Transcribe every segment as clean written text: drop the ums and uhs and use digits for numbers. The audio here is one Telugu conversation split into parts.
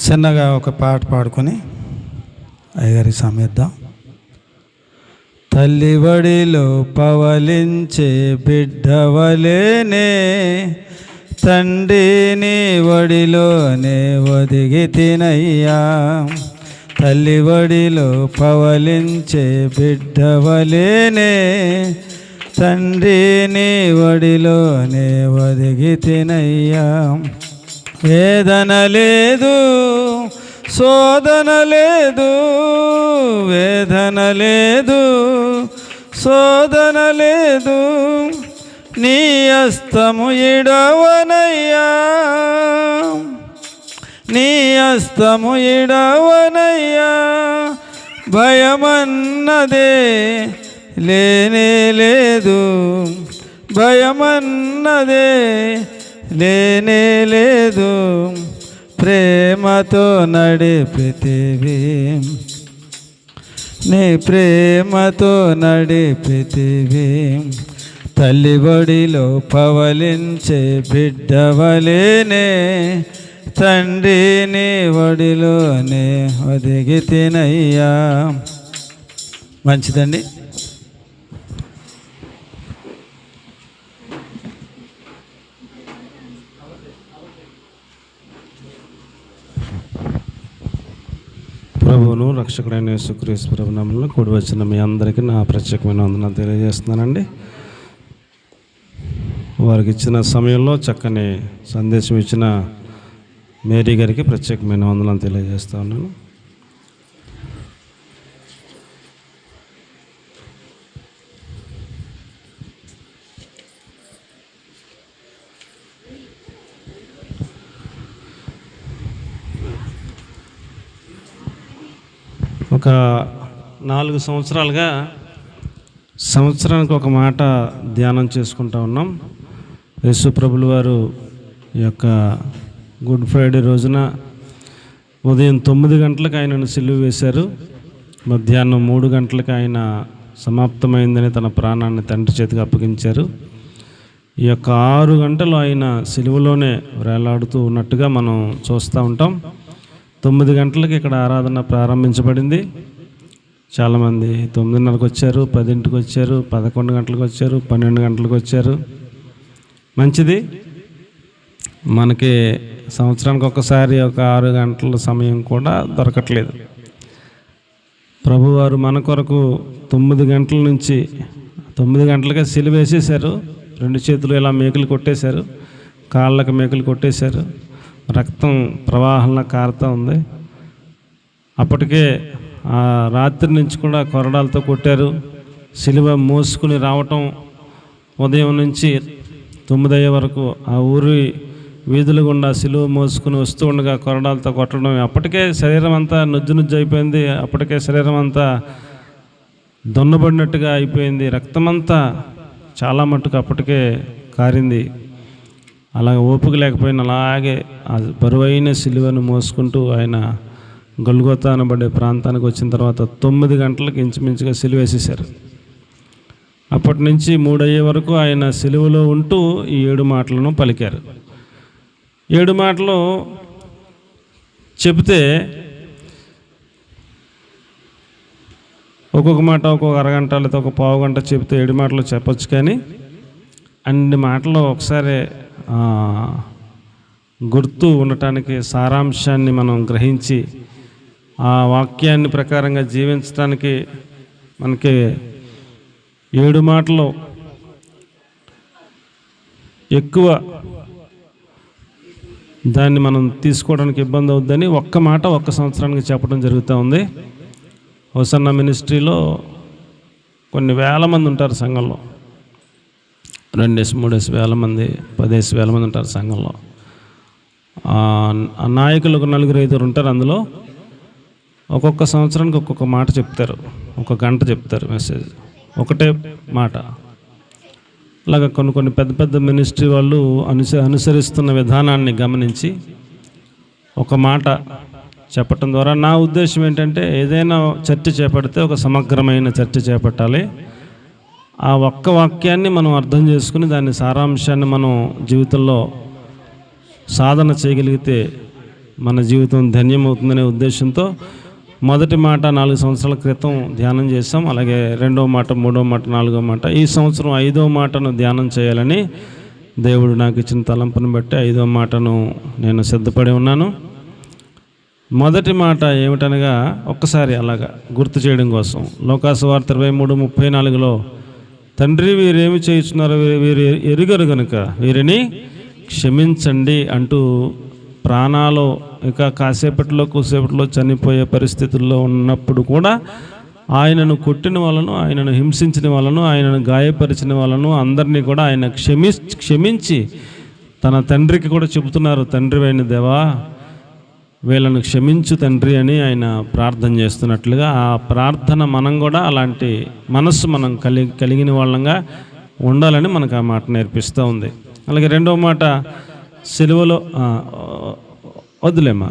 చిన్నగా ఒక పాట పాడుకొని అయ్యగారికి సమయిద్దాం. తల్లి వడిలో పవలించే బిడ్డవలేనే తండ్రిని వడిలోనే ఒదిగి తినయ్యా. తల్లి వడిలో పవలించే బిడ్డవలేనే తండ్రిని వడిలోనే ఒదిగి తినయ్యా. వేదన లేదు, శోధన లేదు, వేదన లేదు, శోధన లేదు, నీ హస్తము ఇడవనయ్యా, నీ హస్తము ఇడవనయ్యా. భయమన్నదే లేనే లేదు, భయమన్నదే లేనే లేదు, ప్రేమతో నడిపితివి, నీ ప్రేమతో నడిపితివి. తల్లి బడిలో పవలించే బిడ్డవలేనే తండ్రిని వడిలోనే ఒదిగి తినయ్యా. మంచిదండి. ప్రభువును రక్షకుడైన యేసుక్రీస్తు ప్రభు నామములో కూడి వచ్చిన మీ అందరికీ నా ప్రత్యేకమైన వందనాలు తెలియజేస్తున్నానండి. వారికి ఇచ్చిన సమయంలో చక్కని సందేశం ఇచ్చిన మేరీ గారికి ప్రత్యేకమైన వందనాలు తెలియజేస్తా ఉన్నాను. ఒక 4 సంవత్సరాలుగా సంవత్సరానికి ఒక మాట ధ్యానం చేసుకుంటూ ఉన్నాం. యేసు ప్రభుల వారు ఈ యొక్క గుడ్ ఫ్రైడే రోజున ఉదయం 9 గంటలకు ఆయనను సిలువ వేశారు. మధ్యాహ్నం 3 గంటలకు ఆయన సమాప్తమైందని తన ప్రాణాన్ని తండ్రి చేతికి అప్పగించారు. ఈ యొక్క 6 గంటలు ఆయన సిలువలోనే వేలాడుతూ ఉన్నట్టుగా మనం చూస్తూ ఉంటాం. 9 గంటలకు ఇక్కడ ఆరాధన ప్రారంభించబడింది. చాలామంది 9:30కి వచ్చారు, 10ంటికి వచ్చారు, 11 గంటలకు వచ్చారు, 12 గంటలకు వచ్చారు. మంచిది. మనకి సంవత్సరానికి ఒకసారి ఒక 6 గంటల సమయం కూడా దొరకట్లేదు. ప్రభువారు మన కొరకు 9 గంటల నుంచి 9 గంటలకే సిలువ వేసేశారు. 2 చేతులు ఇలా మేకులు కొట్టేశారు, కాళ్ళకు మేకులు కొట్టేశారు, రక్తం ప్రవాహంలో కారుతూ ఉంది. అప్పటికే ఆ రాత్రి నుంచి కూడా కొరడాలతో కొట్టారు. సిలువ మోసుకుని రావటం ఉదయం నుంచి 9 అయ్యే వరకు ఆ ఊరి వీధుల గుండా సిలువ మోసుకుని వస్తూ ఉండగా కొరడాలతో కొట్టడం. అప్పటికే శరీరం అంతా నుజ్జు అయిపోయింది. అప్పటికే శరీరం అంతా దొన్నబడినట్టుగా అయిపోయింది. రక్తమంతా చాలా మట్టుకు అప్పటికే కారింది. అలాగే ఓపిక లేకపోయినా అలాగే ఆ బరువైన సిలువను మోసుకుంటూ ఆయన గొల్గొతా అనబడే ప్రాంతానికి వచ్చిన తర్వాత 9 గంటలకు ఇంచుమించుగా సిలువ వేసేశారు. అప్పటి నుంచి 3 అయ్యే వరకు ఆయన సిలువలో ఉంటూ ఈ 7 మాటలను పలికారు. 7 మాటలు చెబితే ఒక్కొక్క మాట ఒక్కొక్క అరగంట లేదా ఒక పావు గంట చెబితే 7 మాటలు చెప్పచ్చు. కానీ అన్ని మాటలు ఒకసారి గుర్తు ఉండటానికి, సారాంశాన్ని మనం గ్రహించి ఆ వాక్యాన్ని ప్రకారంగా జీవించడానికి మనకి 7 మాటలు ఎక్కువ దాన్ని మనం తీసుకోవడానికి ఇబ్బంది అవుద్దని ఒక్క మాట ఒక్క సంవత్సరానికి చెప్పడం జరుగుతూ ఉంది. హోసన్న మినిస్ట్రీలో కొన్ని వేల మంది ఉంటారు సంఘంలో. 2-3 వేల మంది, 10 వేల మంది ఉంటారు సంఘంలో. నాయకులు 4-5 ఉంటారు. అందులో ఒక్కొక్క సంవత్సరానికి ఒక్కొక్క మాట చెప్తారు, ఒక గంట చెప్తారు మెసేజ్, ఒకటే మాట. అలాగా కొన్ని పెద్ద మినిస్ట్రీ వాళ్ళు అనుసరిస్తున్న విధానాన్ని గమనించి ఒక మాట చెప్పటం ద్వారా నా ఉద్దేశం ఏంటంటే, ఏదైనా చర్చ చేపడితే ఒక సమగ్రమైన చర్చ చేపట్టాలి. ఆ ఒక్క వాక్యాన్ని మనం అర్థం చేసుకుని దాని సారాంశాన్ని మనం జీవితంలో సాధన చేయగలిగితే మన జీవితం ధన్యమవుతుందనే ఉద్దేశంతో మొదటి మాట 4 సంవత్సరాల క్రితం ధ్యానం చేసాం. అలాగే 2వ మాట, 3వ మాట, 4వ మాట, ఈ సంవత్సరం 5వ మాటను ధ్యానం చేయాలని దేవుడు నాకు ఇచ్చిన తలంపును బట్టి 5వ మాటను నేను సిద్ధపడి ఉన్నాను. మొదటి మాట ఏమిటనగా ఒక్కసారి అలాగా గుర్తు చేయడం కోసం లోకాసువార్త 23:34లో తండ్రి వీరేమి చేయుచున్నారో వీరు ఎరుగరు గనుక వీరిని క్షమించండి అంటూ ప్రాణాలు ఇక కూసేపట్లో చనిపోయే పరిస్థితుల్లో ఉన్నప్పుడు కూడా ఆయనను కొట్టిన వాళ్ళను, ఆయనను హింసించిన వాళ్ళను, ఆయనను గాయపరిచిన వాళ్ళను అందరినీ కూడా ఆయన క్షమించి తన తండ్రికి కూడా చెబుతున్నారు, తండ్రి అయిన దేవా వీళ్ళను క్షమించు తండ్రి అని ఆయన ప్రార్థన చేస్తున్నట్లుగా ఆ ప్రార్థన మనం కూడా అలాంటి మనస్సు మనం కలిగిన వాళ్ళంగా ఉండాలని మనకు ఆ మాట నేర్పిస్తూ ఉంది. అలాగే 2వ మాట సిలువలో వద్దులేమ్మా.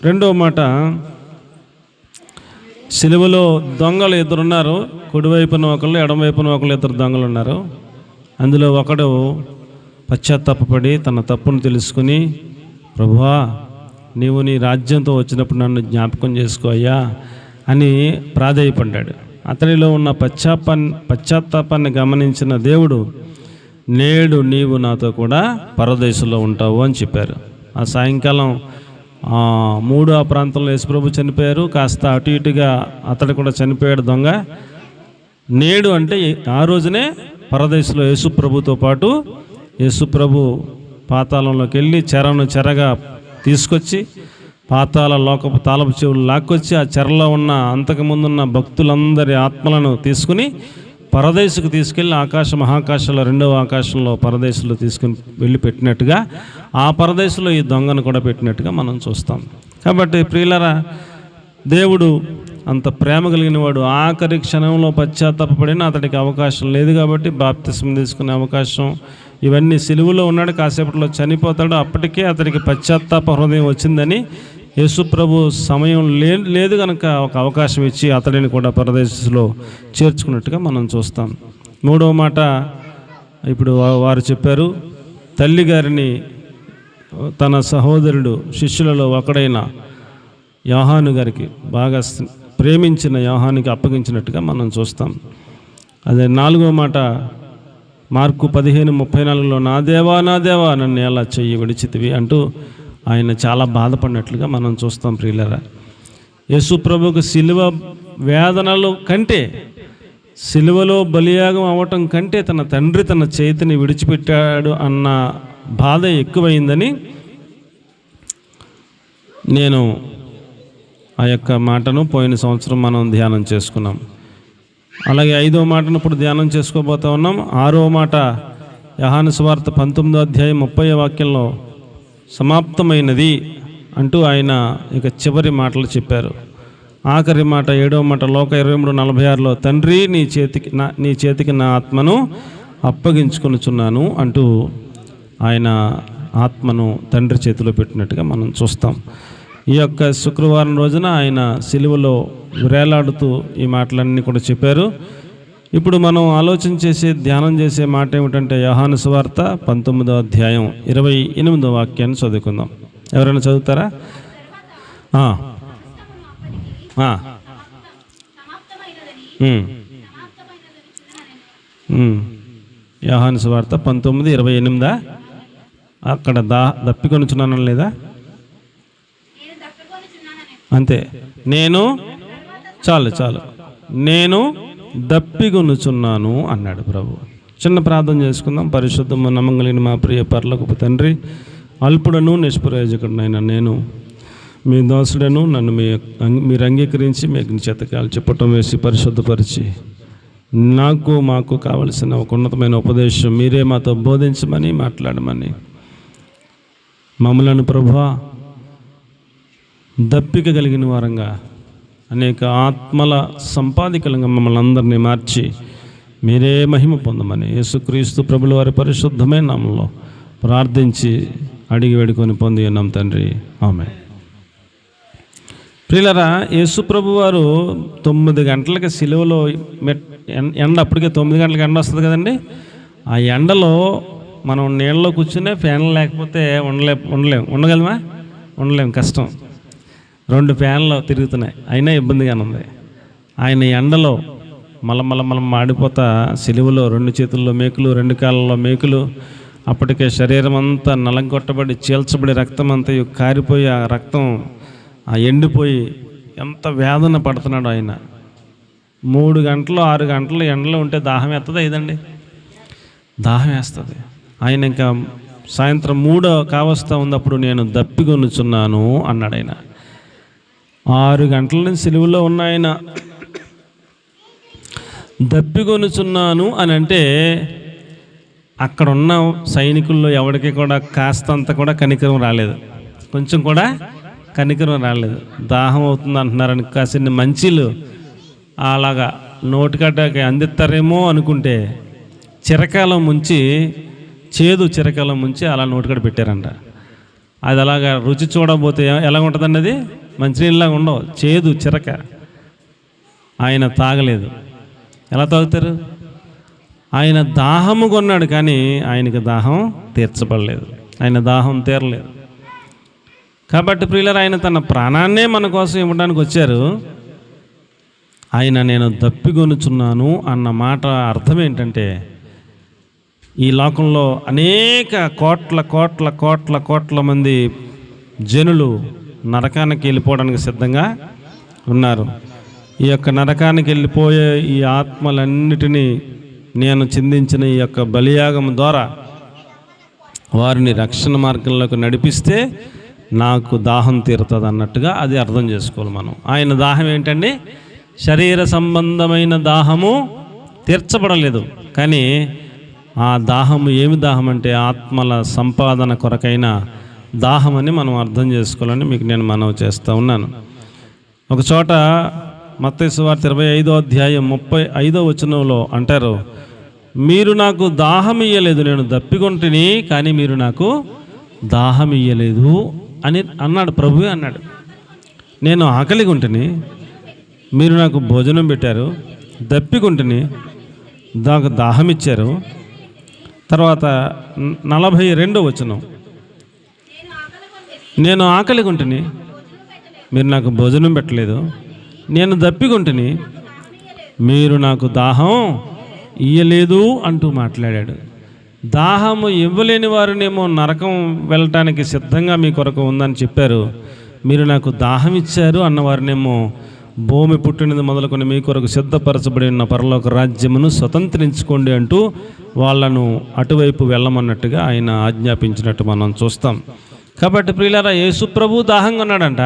2వ మాట సిలువలో దొంగలు 2 ఉన్నారు. కుడివైపున ఒకళ్ళు, ఎడమవైపున ఒకళ్ళు 2 దొంగలు ఉన్నారు. అందులో ఒకడు పశ్చాత్తాపపడి తన తప్పును తెలుసుకుని, ప్రభువా నీవు నీ రాజ్యంతో వచ్చినప్పుడు నన్ను జ్ఞాపకం చేసుకో అయ్యా అని ప్రాధేయపడ్డాడు. అతనిలో ఉన్న పశ్చాత్తాపాన్ని గమనించిన దేవుడు, నేడు నీవు నాతో కూడా పరదేశంలో ఉంటావు అని చెప్పారు. ఆ సాయంకాలం 3 ప్రాంతంలో యేసుప్రభు చనిపోయారు. కాస్త అటు ఇటుగా అతడు కూడా చనిపోయాడు దొంగ. నేడు అంటే ఆ రోజునే పరదేశంలో యేసుప్రభుతో పాటు యేసుప్రభు పాతాళంలోకి వెళ్ళి చెరగా తీసుకొచ్చి పాతాళ లోకపు తాళపు చెవులు లాక్కొచ్చి ఆ చెరలో ఉన్న అంతకుముందున్న భక్తులందరి ఆత్మలను తీసుకుని పరదేశకు తీసుకెళ్ళి మహాకాశంలో 2వ ఆకాశంలో పరదేశంలో తీసుకుని వెళ్ళి పెట్టినట్టుగా ఆ పరదేశంలో ఈ దొంగను కూడా పెట్టినట్టుగా మనం చూస్తాం. కాబట్టి ప్రియులరా, దేవుడు అంత ప్రేమ కలిగిన వాడు. ఆఖరి క్షణంలో పశ్చాత్తాపడిన అతడికి అవకాశం లేదు కాబట్టి బాప్తిస్మం తీసుకునే అవకాశం ఇవన్నీ సిలువలో ఉన్నాడు, కాసేపట్లో చనిపోతాడు. అప్పటికే అతడికి పశ్చాత్తాప హృదయం వచ్చిందని యేసుప్రభు సమయం లేదు కనుక ఒక అవకాశం ఇచ్చి అతడిని కూడా పరదేశంలో చేర్చుకున్నట్టుగా మనం చూస్తాం. 3వ మాట ఇప్పుడు వారు చెప్పారు, తల్లిగారిని తన సహోదరుడు శిష్యులలో ఒకడైన యోహాను గారికి బాగా ప్రేమించిన యోహానికి అప్పగించినట్టుగా మనం చూస్తాం. అదే 4వ మాట మార్కు 15:34లో నా దేవా నన్ను ఎలా చెయ్యి విడిచితివి అంటూ ఆయన చాలా బాధపడినట్లుగా మనం చూస్తాం. ప్రియులరా, యేసు ప్రభువుకు సిలువ వేదనలు కంటే, సిలువలో బలియాగం అవ్వటం కంటే తన తండ్రి తన చేతిని విడిచిపెట్టాడు అన్న బాధ ఎక్కువైందని నేను ఆ యొక్క మాటను పోయిన సంవత్సరం మనం ధ్యానం చేసుకున్నాం. అలాగే 5వ మాటను ఇప్పుడు ధ్యానం చేసుకోబోతా ఉన్నాం. 6వ మాట యోహాను సువార్త 19వ అధ్యాయం 30వ వాక్యంలో సమాప్తమైనది అంటూ ఆయన ఇక చివరి మాటలు చెప్పారు. ఆఖరి మాట 7వ మాట లోక 23:46లో తండ్రి నీ చేతికి నా ఆత్మను అప్పగించుకొనుచున్నాను అంటూ ఆయన ఆత్మను తండ్రి చేతిలో పెట్టినట్టుగా మనం చూస్తాం. ఈ యొక్క శుక్రవారం రోజున ఆయన సిలువలో వేలాడుతూ ఈ మాటలన్నీ కూడా చెప్పారు. ఇప్పుడు మనం ఆలోచన చేసే ధ్యానం చేసే మాట ఏమిటంటే యోహాను సువార్త 19వ అధ్యాయం 28వ వాక్యాన్ని చదువుకుందాం. ఎవరైనా చదువుతారా? యోహాను సువార్త 19:28 అక్కడ దప్పికొనుచున్నాను లేదా? అంతే. నేను దప్పిగొనుచున్నాను అన్నాడు ప్రభు. చిన్న ప్రార్థన చేసుకుందాం. పరిశుద్ధము నమ్మగలిగిన మా ప్రియ పరలోకపు తండ్రి, అల్పుడను నిష్ప్రయోజకుడనైనా నేను మీ దోసుడను, నన్ను మీరు అంగీకరించి మీ అగ్ని చేతకాలు చెప్పటం వేసి పరిశుద్ధపరిచి మాకు కావలసిన ఒక ఉన్నతమైన ఉపదేశం మీరే మాతో బోధించమని మాట్లాడమని మమ్మలను ప్రభువా దప్పిక కలిగిన వారంగా అనేక ఆత్మల సంపాదికలంగా మమ్మల్ని అందరినీ మార్చి మీరే మహిమ పొందమని యేసుక్రీస్తు ప్రభుల వారి పరిశుద్ధమైన నామములో ప్రార్థించి అడిగి వేడుకొని పొంది ఉన్నాం తండ్రి, ఆమేన్. ప్రియులారా, యేసు ప్రభు వారు 9 గంటలకి సిలువలో ఎండ, అప్పటికే 9 గంటలకు ఎండ వస్తుంది కదండి. ఆ ఎండలో మనం నీళ్ళలో కూర్చునే ఫ్యాన్లు లేకపోతే ఉండగలమా? ఉండలేము, కష్టం. 2 ఫ్యాన్లు తిరుగుతున్నాయి, అయినా ఇబ్బందిగానే ఉంది. ఆయన ఎండలో మళ్ళీ మాడిపోతా సిలువలో 2 చేతుల్లో మేకులు, 2 కాళ్ళలో మేకులు, అప్పటికే శరీరం అంతా నలంగొట్టబడి చీల్చబడి రక్తం అంతా కారిపోయి ఆ రక్తం ఎండిపోయి ఎంత వేదన పడుతున్నాడు ఆయన. 3 గంటలు 6 గంటలు ఎండలో ఉంటే దాహం వేస్తుందా? ఇదండి, దాహం వేస్తుంది. ఆయన ఇంకా సాయంత్రం 3 కావస్తా ఉన్నప్పుడు నేను దప్పిగొనుచున్నాను అన్నాడు ఆయన. 6 గంటల నుంచి సిలువలో ఉన్న ఆయన దప్పిగొనుచున్నాను అని అంటే అక్కడ ఉన్న సైనికుల్లో ఎవరికి కూడా కాస్తంత కూడా కనికరం రాలేదు, కొంచెం కూడా కనికరం రాలేదు. దాహం అవుతుంది అంటున్నారని కాసిన్ని మంచిలు అలాగా నోటికడ్డకి అందిస్తారేమో అనుకుంటే చిరకాలం ముంచి, చేదు చిరకాలం ముంచి అలా నోటికడ పెట్టారంట. అది అలాగా రుచి చూడబోతే ఎలా ఉంటుందండి? అది మంచినీళ్ళలాగా ఉండవు, చేదు చిరక. ఆయన తాగలేదు. ఎలా తాగుతారు? ఆయన దాహము కొన్నాడు కానీ ఆయనకి దాహం తీర్చబడలేదు, ఆయన దాహం తీరలేదు. కాబట్టి ప్రియులారా, ఆయన తన ప్రాణాన్నే మన కోసం ఇవ్వడానికి వచ్చారు. ఆయన నేను దప్పిగొనుచున్నాను అన్న మాట అర్థం ఏంటంటే, ఈ లోకంలో అనేక కోట్ల కోట్ల కోట్ల కోట్ల మంది జనులు నరకానికి వెళ్ళిపోవడానికి సిద్ధంగా ఉన్నారు. ఈ యొక్క నరకానికి వెళ్ళిపోయే ఈ ఆత్మలన్నిటినీ నేను చిందించిన ఈ యొక్క బలియాగం ద్వారా వారిని రక్షణ మార్గంలోకి నడిపిస్తే నాకు దాహం తీరుతుంది అన్నట్టుగా అది అర్థం చేసుకోవాలి మనం. ఆయన దాహం ఏంటండి? శరీర సంబంధమైన దాహము తీర్చబడలేదు, కానీ ఆ దాహము ఏమి దాహం అంటే ఆత్మల సంపాదన కొరకైన దాహమని మనం అర్థం చేసుకోవాలని మీకు నేను మనవి చేస్తూ ఉన్నాను. ఒక చోట మత్తయి సువార్త 25వ అధ్యాయం 35వ వచనంలో అంటారు, మీరు నాకు దాహం ఇయ్యలేదు, నేను దప్పికొంటిని కానీ మీరు నాకు దాహం ఇయ్యలేదు అని అన్నాడు. ప్రభువే అన్నాడు, నేను ఆకలిగా ఉంటిని, మీరు నాకు భోజనం పెట్టారు, దప్పికొంటిని, నాకు దాహం ఇచ్చారు. తర్వాత 42వ వచనం, నేను ఆకలిగా ఉంటిని, మీరు నాకు భోజనం పెట్టలేదు, నేను దప్పికొంటిని, మీరు నాకు దాహం ఇయ్యలేదు అంటూ మాట్లాడాడు. దాహము ఇవ్వలేని వారునేమో నరకం వెళ్ళటానికి సిద్ధంగా మీ కొరకు ఉందని చెప్పారు, మీరు నాకు దాహం ఇచ్చారు అన్నవారినేమో భూమి పుట్టినది మొదలుకొని మీ కొరకు సిద్ధపరచబడి ఉన్న పరలోక రాజ్యమును స్వతంత్రించుకోండి అంటూ వాళ్ళను అటువైపు వెళ్ళమన్నట్టుగా ఆయన ఆజ్ఞాపించినట్టు మనం చూస్తాం. కాబట్టి ప్రియులారా, యేసు ప్రభు దాహంగా ఉన్నాడంట,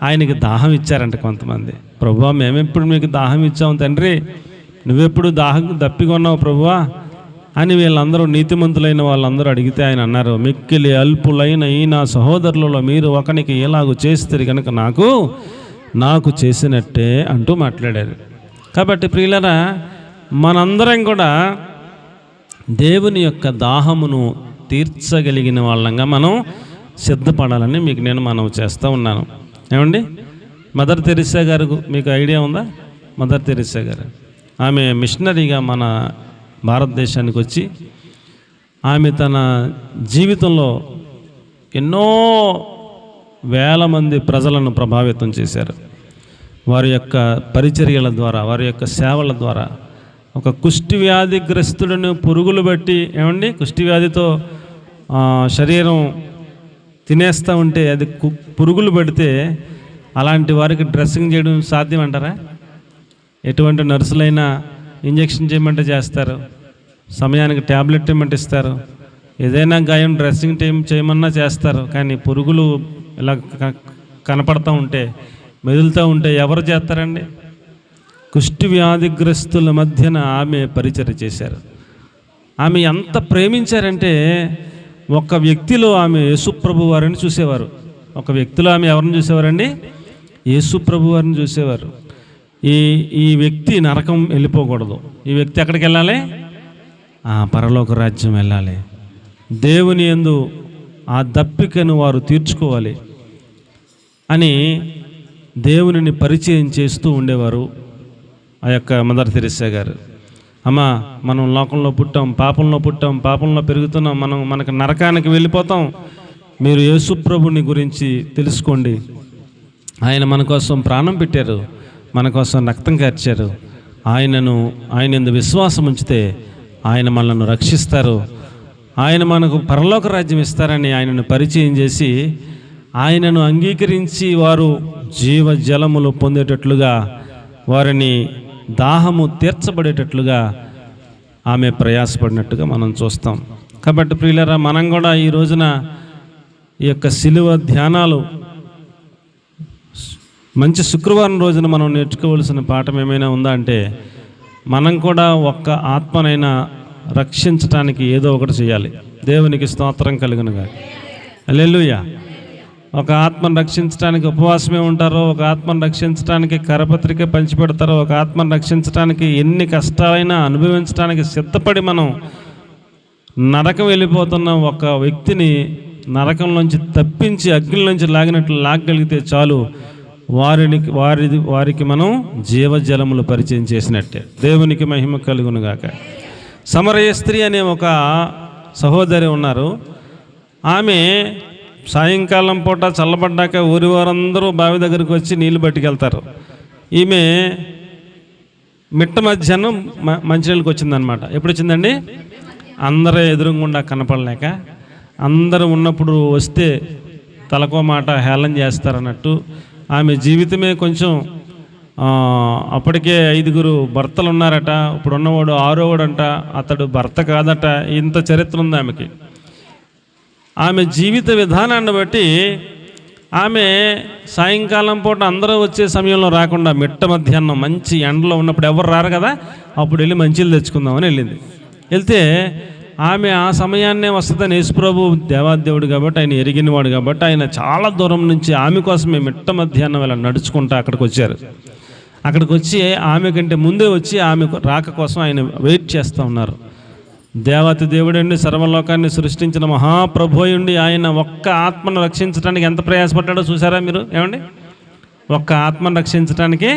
ఆయనకి దాహం ఇచ్చారంట కొంతమంది. ప్రభువా, మేమెప్పుడు మీకు దాహం ఇచ్చాము తండ్రి, నువ్వెప్పుడు దప్పికొన్నావు ప్రభువా అని వీళ్ళందరూ నీతిమంతులైన వాళ్ళందరూ అడిగితే ఆయన అన్నారు, మిక్కిలి అల్పులైన ఈ నా సహోదరులలో మీరు ఒకనికి ఎలాగూ చేస్తే కనుక నాకు చేసినట్టే అంటూ మాట్లాడారు. కాబట్టి ప్రియులారా, మనందరం కూడా దేవుని యొక్క దాహమును తీర్చగలిగిన వాళ్ళంగా మనం సిద్ధపడాలని మీకు నేను మనవి చేస్తూ ఉన్నాను. ఏమండి, మదర్ తెరిసా గారు మీకు ఐడియా ఉందా? మదర్ తెరిసా గారు ఆమె మిషనరీగా మన భారతదేశానికి వచ్చి ఆమె తన జీవితంలో ఎన్నో వేల మంది ప్రజలను ప్రభావితం చేశారు. వారి యొక్క పరిచర్యల ద్వారా, వారి యొక్క సేవల ద్వారా. ఒక కుష్టి వ్యాధిగ్రస్తులను పురుగులు బట్టి, ఏమండి, కుష్టి వ్యాధితో శరీరం తినేస్తూ ఉంటే అది పురుగులు పడితే అలాంటి వారికి డ్రెస్సింగ్ చేయడం సాధ్యం అంటారా? ఎటువంటి నర్సులైనా ఇంజెక్షన్ చేయమంటే చేస్తారు, సమయానికి ట్యాబ్లెట్ ఇవ్వమంటే ఇస్తారు, ఏదైనా గాయం డ్రెస్సింగ్ చేయమన్నా చేస్తారు. కానీ పురుగులు ఇలా కనపడుతూ ఉంటే, మెదులుతూ ఉంటే ఎవరు చేస్తారండి? కుష్టి వ్యాధిగ్రస్తుల మధ్యన ఆమె పరిచర్య చేశారు. ఆమె ఎంత ప్రేమించారంటే ఒక వ్యక్తిలో ఆమె యేసుప్రభు వారిని చూసేవారు. ఒక వ్యక్తిలో ఆమె ఎవరిని చూసేవారండి? యేసుప్రభు వారిని చూసేవారు. ఈ వ్యక్తి నరకం వెళ్ళిపోకూడదు, ఈ వ్యక్తి ఎక్కడికి వెళ్ళాలి? పరలోక రాజ్యం వెళ్ళాలి. దేవుని యందు ఆ దప్పికను వారు తీర్చుకోవాలి అని దేవునిని పరిచయం చేస్తూ ఉండేవారు ఆ యొక్క మదర్ తెరిసా గారు. అమ్మ, మనం లోకంలో పుట్టాం, పాపంలో పుట్టాం, పాపంలో పెరుగుతున్నాం, మనకు నరకానికి వెళ్ళిపోతాం, మీరు యేసు ప్రభుని గురించి తెలుసుకోండి. ఆయన మన కోసం ప్రాణం పెట్టారు, మన కోసం రక్తం కార్చారు. ఆయన యందు విశ్వాసం ఉంచితే ఆయన మనల్ని రక్షిస్తారు. ఆయన మనకు పరలోక రాజ్యం ఇస్తారని ఆయనను పరిచయం చేసి, ఆయనను అంగీకరించి వారు జీవ జలములు పొందేటట్లుగా, వారిని దాహము తీర్చబడేటట్లుగా ఆమె ప్రయాసపడినట్టుగా మనం చూస్తాం. కాబట్టి ప్రియులారా, మనం కూడా ఈ రోజున ఈ యొక్క శిలువ ధ్యానాలు మంచి శుక్రవారం రోజున మనం నేర్చుకోవాల్సిన పాఠం ఏమైనా ఉందా అంటే, మనం కూడా ఒక్క ఆత్మనైనా రక్షించటానికి ఏదో ఒకటి చేయాలి. దేవునికి స్తోత్రం కలుగునుగా. హల్లెలూయా. ఒక ఆత్మను రక్షించడానికి ఉపవాసమే ఉంటారో, ఒక ఆత్మను రక్షించడానికి కరపత్రిక పంచిపెడతారో, ఒక ఆత్మను రక్షించడానికి ఎన్ని కష్టాలైనా అనుభవించడానికి సిద్ధపడి మనం నరకం వెళ్ళిపోతున్న ఒక వ్యక్తిని నరకంలోంచి తప్పించి అగ్నిలోంచి లాగగలిగితే చాలు, వారికి మనం జీవజలములు పరిచయం చేసినట్టే. దేవునికి మహిమ కలుగునుగాక. సమరయ స్త్రీ అనే ఒక సహోదరి ఉన్నారు. ఆమె సాయంకాలం పూట చల్లబడ్డాక ఊరి వారందరూ బావి దగ్గరికి వచ్చి నీళ్లు పట్టుకెళ్తారు. ఈమె మిట్ట మధ్యాహ్నం మంచినీళ్ళకి వచ్చిందనమాట. ఎప్పుడు వచ్చిందండి? అందరూ ఎదురుగుండా కనపడలేక, అందరూ ఉన్నప్పుడు వస్తే తలకో మాట హేళన చేస్తారన్నట్టు ఆమె జీవితమే కొంచెం, అప్పటికే 5 భర్తలు ఉన్నారట, ఇప్పుడు ఉన్నవాడు 6వడంట, అతడు భర్త కాదట. ఇంత చరిత్ర ఉంది ఆమెకి. ఆమె జీవిత విధానాన్ని బట్టి ఆమె సాయంకాలం పూట అందరూ వచ్చే సమయంలో రాకుండా మిట్ట మధ్యాహ్నం మంచి ఎండలో ఉన్నప్పుడు ఎవరు రారు కదా, అప్పుడు వెళ్ళి మంచిలు తెచ్చుకుందామని వెళ్ళింది. వెళ్తే ఆమె ఆ సమయాన్నే వస్తుందని యేసుప్రభు దేవాదేవుడు కాబట్టి, ఆయన ఎరిగినవాడు కాబట్టి, ఆయన చాలా దూరం నుంచి ఆమె కోసమే మిట్ట మధ్యాహ్నం ఇలా నడుచుకుంటూ అక్కడికి వచ్చారు. అక్కడికి వచ్చి ఆమె కంటే ముందే వచ్చి ఆమె రాక కోసం ఆయన వెయిట్ చేస్తూ ఉన్నారు. దేవత దేవుడండి, సర్వలోకాన్ని సృష్టించిన మహాప్రభు అయ్యుండి ఆయన ఒక్క ఆత్మను రక్షించడానికి ఎంత ప్రయాసపడ్డాడో చూసారా మీరు? ఏమండి, ఒక్క ఆత్మను రక్షించడానికి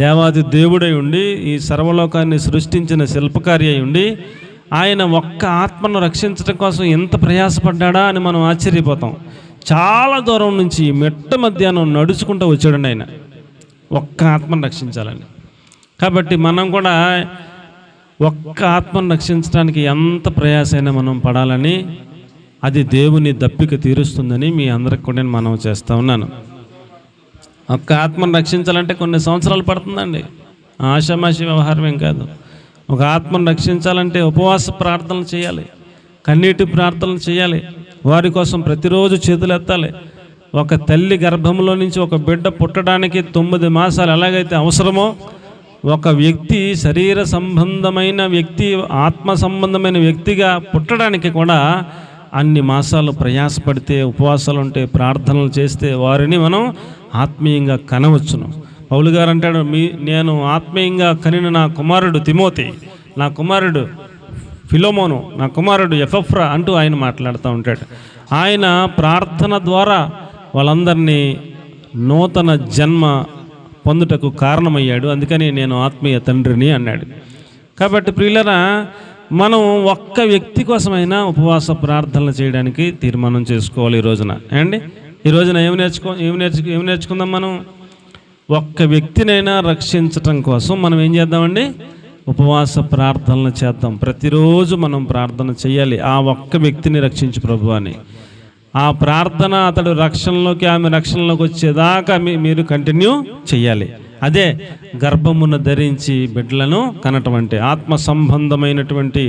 దేవాది దేవుడై ఉండి, ఈ సర్వలోకాన్ని సృష్టించిన శిల్పకారి అయి ఉండి, ఆయన ఒక్క ఆత్మను రక్షించడం కోసం ఎంత ప్రయాసపడ్డా అని మనం ఆశ్చర్యపోతాం. చాలా దూరం నుంచి మిట్ట మధ్యాహ్నం నడుచుకుంటూ వచ్చాడండి ఆయన ఒక్క ఆత్మను రక్షించాలని. కాబట్టి మనం కూడా ఒక్క ఆత్మను రక్షించడానికి ఎంత ప్రయాసైనా మనం పడాలని, అది దేవుని దప్పిక తీరుస్తుందని మీ అందరికి కూడా నేను మనవి చేస్తూ ఉన్నాను. ఒక్క ఆత్మను రక్షించాలంటే కొన్ని సంవత్సరాలు పడుతుందండి, ఆషామాషి వ్యవహారం ఏం కాదు. ఒక ఆత్మను రక్షించాలంటే ఉపవాస ప్రార్థనలు చేయాలి, కన్నీటి ప్రార్థనలు చేయాలి, వారి కోసం ప్రతిరోజు చేతులు ఎత్తాలి. ఒక తల్లి గర్భంలో నుంచి ఒక బిడ్డ పుట్టడానికి 9 మాసాలు ఎలాగైతే అవసరమో, ఒక వ్యక్తి శరీర సంబంధమైన వ్యక్తి, ఆత్మ సంబంధమైన వ్యక్తిగా పుట్టడానికి కూడా అన్ని మాసాలు ప్రయాసపడితే, ఉపవాసాలు ఉంటే, ప్రార్థనలు చేస్తే వారిని మనం ఆత్మీయంగా కనవచ్చును. పౌలు గారు అంటాడు, నేను ఆత్మీయంగా కనిన నా కుమారుడు తిమోతి, నా కుమారుడు ఫిలోమోను, నా కుమారుడు ఎఫెఫ్రా అంటూ ఆయన మాట్లాడుతూ ఉంటాడు. ఆయన ప్రార్థన ద్వారా వాళ్ళందరినీ నూతన జన్మ పొందుటకు కారణమయ్యాడు. అందుకని నేను ఆత్మీయ తండ్రిని అన్నాడు. కాబట్టి ప్రియులరా, మనం ఒక్క వ్యక్తి కోసమైనా ఉపవాస ప్రార్థనలు చేయడానికి తీర్మానం చేసుకోవాలి ఈ రోజున. అండి, ఈ రోజున ఏమి నేర్చుకుందాం మనం? ఒక్క వ్యక్తినైనా రక్షించటం కోసం మనం ఏం చేద్దామండి? ఉపవాస ప్రార్థనలు చేద్దాం. ప్రతిరోజు మనం ప్రార్థన చేయాలి, ఆ ఒక్క వ్యక్తిని రక్షించు ప్రభు అని. ఆ ప్రార్థన అతడు రక్షణలోకి, ఆమె రక్షణలోకి వచ్చేదాకా మీరు కంటిన్యూ చేయాలి. అదే గర్భమున ధరించి బిడ్డలను కనటం అంటే, ఆత్మ సంబంధమైనటువంటి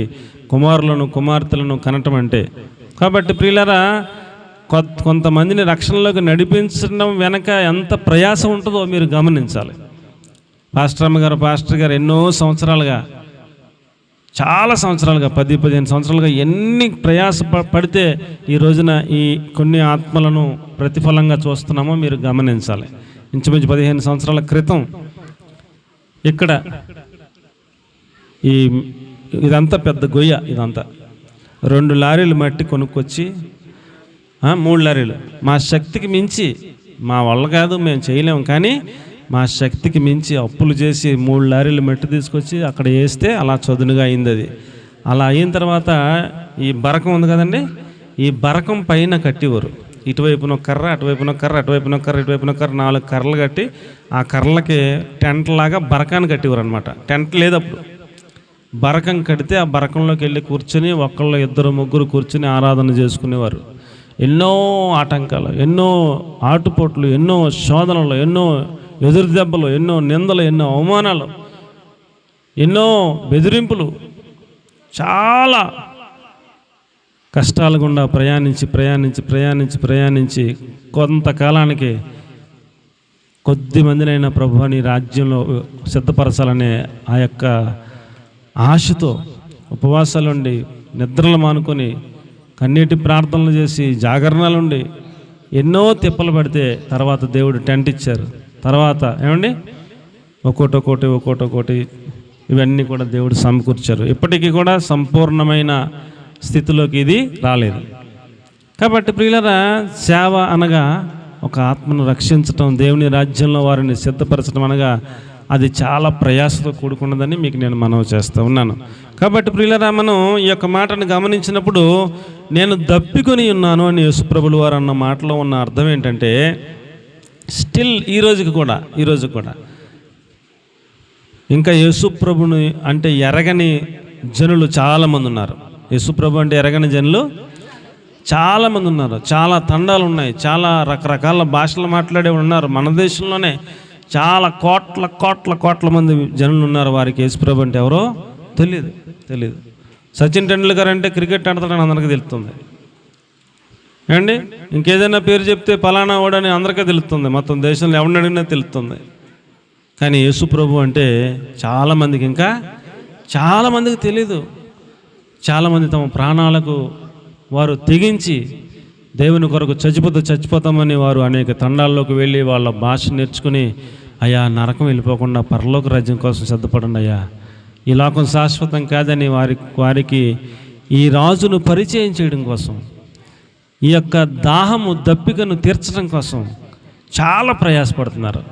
కుమారులను కుమార్తెలను కనటం అంటే. కాబట్టి ప్రియులారా, కొంతమందిని రక్షణలోకి నడిపించడం వెనక ఎంత ప్రయాసం ఉంటుందో మీరు గమనించాలి. పాస్టర్ గారు ఎన్నో సంవత్సరాలుగా, చాలా సంవత్సరాలుగా, 10-15 సంవత్సరాలుగా ఎన్ని ప్రయాస పడితే ఈ రోజున ఈ కొన్ని ఆత్మలను ప్రతిఫలంగా చూస్తున్నామో మీరు గమనించాలి. ఇంచుమించు 15 సంవత్సరాల క్రితం ఇక్కడ ఇదంతా పెద్ద గొయ్య, ఇదంతా 2 లారీలు మట్టి కొనుక్కొచ్చి, 3 లారీలు, మా శక్తికి మించి, మా వల్ల కాదు, మేము చేయలేము, కానీ మా శక్తికి మించి అప్పులు చేసి 3 లారీలు మట్టి తీసుకొచ్చి అక్కడ వేస్తే అలా చదునుగా అయింది. అది అలా అయిన తర్వాత ఈ బరకం ఉంది కదండి, ఈ బరకం పైన కట్టేవారు. ఇటువైపున ఒక కర్ర, అటువైపున ఒక కర్ర, అటువైపున ఒక కర్ర, ఇటువైపున ఒక కర్ర, 4 కర్రలు కట్టి ఆ కర్రలకి టెంట్ లాగా బరకాన్ని కట్టేవారు అనమాట. టెంట్ లేదు అప్పుడు. బరకం కడితే ఆ బరకంలోకి వెళ్ళి కూర్చొని ఒకళ్ళు 2 3 కూర్చొని ఆరాధన చేసుకునేవారు. ఎన్నో ఆటంకాలు, ఎన్నో ఆటుపోట్లు, ఎన్నో శోధనలు, ఎన్నో ఎదురు దెబ్బలు, ఎన్నో నిందలు, ఎన్నో అవమానాలు, ఎన్నో బెదిరింపులు, చాలా కష్టాల గుండా ప్రయాణించి కొంతకాలానికి కొద్ది మందినైనా ప్రభువుని రాజ్యంలో సిద్ధపరచాలనే ఆ యొక్క ఆశతో ఉపవాసాలుండి, నిద్రలు మానుకొని, కన్నీటి ప్రార్థనలు చేసి, జాగరణలుండి ఎన్నో తిప్పలు పడితే తర్వాత దేవుడు టెంట్ ఇచ్చారు. తర్వాత ఏమండి ఒక్కోటి ఇవన్నీ కూడా దేవుడు సమకూర్చారు. ఇప్పటికీ కూడా సంపూర్ణమైన స్థితిలోకి ఇది రాలేదు. కాబట్టి ప్రియులరా, సేవ అనగా ఒక ఆత్మను రక్షించటం, దేవుని రాజ్యంలో వారిని సిద్ధపరచడం అనగా అది చాలా ప్రయాసతో కూడుకున్నదని మీకు నేను మనవి చేస్తూ ఉన్నాను. కాబట్టి ప్రియులరా, మనం ఈ యొక్క మాటను గమనించినప్పుడు నేను దప్పికొని ఉన్నాను అని యేసుప్రభులు వారు అన్న మాటలో ఉన్న అర్థం ఏంటంటే, స్టిల్ ఈ రోజు కూడా ఇంకా యేసుప్రభుని అంటే ఎరగని జనులు చాలామంది ఉన్నారు. యేసుప్రభు అంటే ఎరగని జనులు చాలామంది ఉన్నారు. చాలా తండాలు ఉన్నాయి, చాలా రకరకాల భాషలు మాట్లాడే ఉన్నారు. మన దేశంలోనే చాలా కోట్ల మంది జనులు ఉన్నారు. వారికి యేసుప్రభు అంటే ఎవరో తెలియదు. సచిన్ టెండూల్కర్ అంటే క్రికెట్ ఆడతాడని అందరికీ తెలుస్తుంది. ఏమండి, ఇంకేదైనా పేరు చెప్తే పలానా వాడని అందరికీ తెలుస్తుంది. మొత్తం దేశంలో ఎవరిని అడిగినా తెలుస్తుంది. కానీ యేసుప్రభు అంటే చాలామందికి తెలీదు. చాలామంది తమ ప్రాణాలకు వారు తెగించి దేవుని కొరకు చచ్చిపోతామని వారు అనేక తండాల్లోకి వెళ్ళి వాళ్ళ భాష నేర్చుకుని, అయ్యా నరకం వెళ్ళిపోకుండా పరలోక రాజ్యం కోసం సిద్ధపడండి అయ్యా, ఈ లోకం శాశ్వతం కాదని వారికి ఈ రాజును పరిచయం చేయడం కోసం, ఈ యొక్క దాహము దప్పికను తీర్చడం కోసం చాలా ప్రయాసపడుతున్నారు.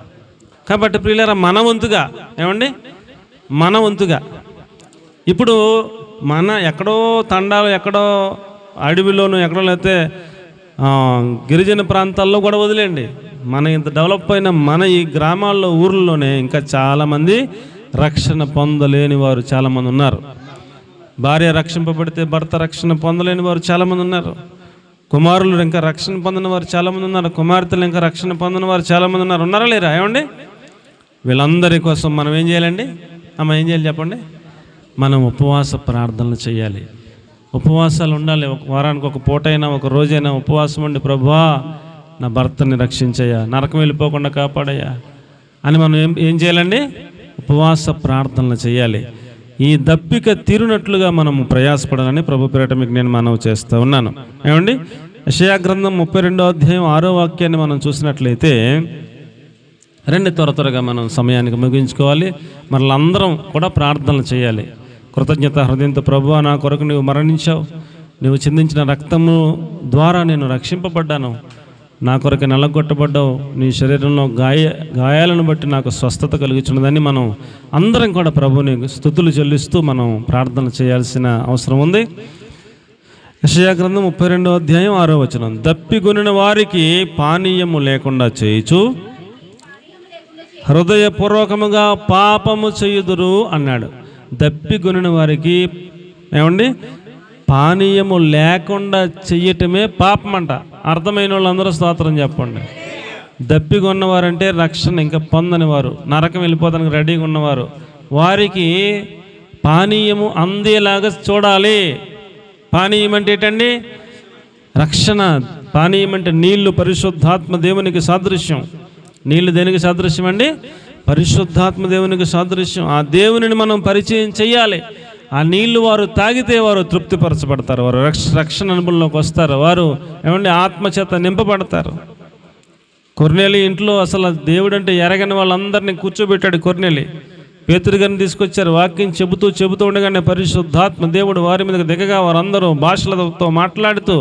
కాబట్టి ప్రియులారా, మన వంతుగా ఇప్పుడు ఎక్కడో తండాలు, ఎక్కడో అడవిలోను, ఎక్కడో లేకపోతే గిరిజన ప్రాంతాల్లో కూడా వదిలేండి, మన ఇంత డెవలప్ అయిన మన ఈ గ్రామాల్లో, ఊర్లలోనే ఇంకా చాలామంది రక్షణ పొందలేని వారు చాలామంది ఉన్నారు. భార్య రక్షింపబడితే భర్త రక్షణ పొందలేని వారు చాలామంది ఉన్నారు. కుమారులు ఇంకా రక్షణ పొందిన వారు చాలామంది ఉన్నారు. కుమార్తెలు ఇంకా రక్షణ పొందిన వారు చాలామంది ఉన్నారు. ఉన్నారా లేరా? ఏమండి, వీళ్ళందరి కోసం మనం ఏం చేయాలండి? ఏం చేయాలి చెప్పండి? మనం ఉపవాస ప్రార్థనలు చేయాలి. ఉపవాసాలు ఉండాలి. వారానికి ఒక పూటైనా, ఒక రోజైనా ఉపవాసం ఉండి, ప్రభువా నా భర్తని రక్షించయ్యా, నరకం వెళ్ళిపోకుండా కాపాడయ్యా అని మనం ఏం చేయాలండి? ఉపవాస ప్రార్థనలు చేయాలి. ఈ దప్పిక తీరునట్లుగా మనము ప్రయాసపడాలని ప్రభు పేరిట మీకు నేను మనవి చేస్తూ ఉన్నాను. ఏమండి, యెషయా గ్రంథం 32వ అధ్యాయం 6వ వాక్యాన్ని మనం చూసినట్లయితే, త్వరగా మనం సమయానికి ముగించుకోవాలి. మనందరం కూడా ప్రార్థనలు చేయాలి. కృతజ్ఞత హృదయంతో, ప్రభువా నా కొరకు నువ్వు మరణించావు, నువ్వు చిందించిన రక్తము ద్వారా నేను రక్షింపబడ్డాను, నా కొరకు నల్లగొట్టబడ్డావు, నీ శరీరంలో గాయాలను బట్టి నాకు స్వస్థత కలుగుతున్నదని మనం అందరం కూడా ప్రభువుని స్తుతులు చెల్లిస్తూ మనం ప్రార్థన చేయాల్సిన అవసరం ఉంది. యెషయా గ్రంథం 32వ అధ్యాయం 6వ వచనం, దప్పిగొనిన వారికి పానీయము లేకుండా చేయుచు హృదయపూర్వకముగా పాపము చేయుదురు అన్నాడు. దప్పిగొనిన వారికి ఏమండి, పానీయము లేకుండా చెయ్యటమే పాపం అంట. అర్థమైన వాళ్ళందరూ స్తోత్రం చెప్పండి. దప్పిగొన్నవారంటే రక్షణ ఇంకా పొందని వారు, నరకం వెళ్ళిపోతానికి రెడీగా ఉన్నవారు. వారికి పానీయము అందేలాగా చూడాలి. పానీయం అంటే ఏంటండి? రక్షణ. పానీయం అంటే నీళ్లు, పరిశుద్ధాత్మ దేవునికి సాదృశ్యం. నీళ్లు దేనికి సాదృశ్యం అండి? పరిశుద్ధాత్మ దేవునికి సాదృశ్యం. ఆ దేవునిని మనం పరిచయం చేయాలి. ఆ నీళ్లు వారు తాగితే వారు తృప్తిపరచబడతారు, వారు రక్షణ అనుభవంలోకి వస్తారు, వారు ఏమంటే ఆత్మచేత నింపబడతారు. కొర్నేలి ఇంట్లో అసలు దేవుడు అంటే ఎరగని వాళ్ళందరినీ కూర్చోబెట్టాడు. కొర్నేలి పేతురు గారిని తీసుకొచ్చారు. వాక్యం చెబుతూ ఉండగానే పరిశుద్ధాత్మ దేవుడు వారి మీదకి దిగగా వారందరూ భాషలతో మాట్లాడుతూ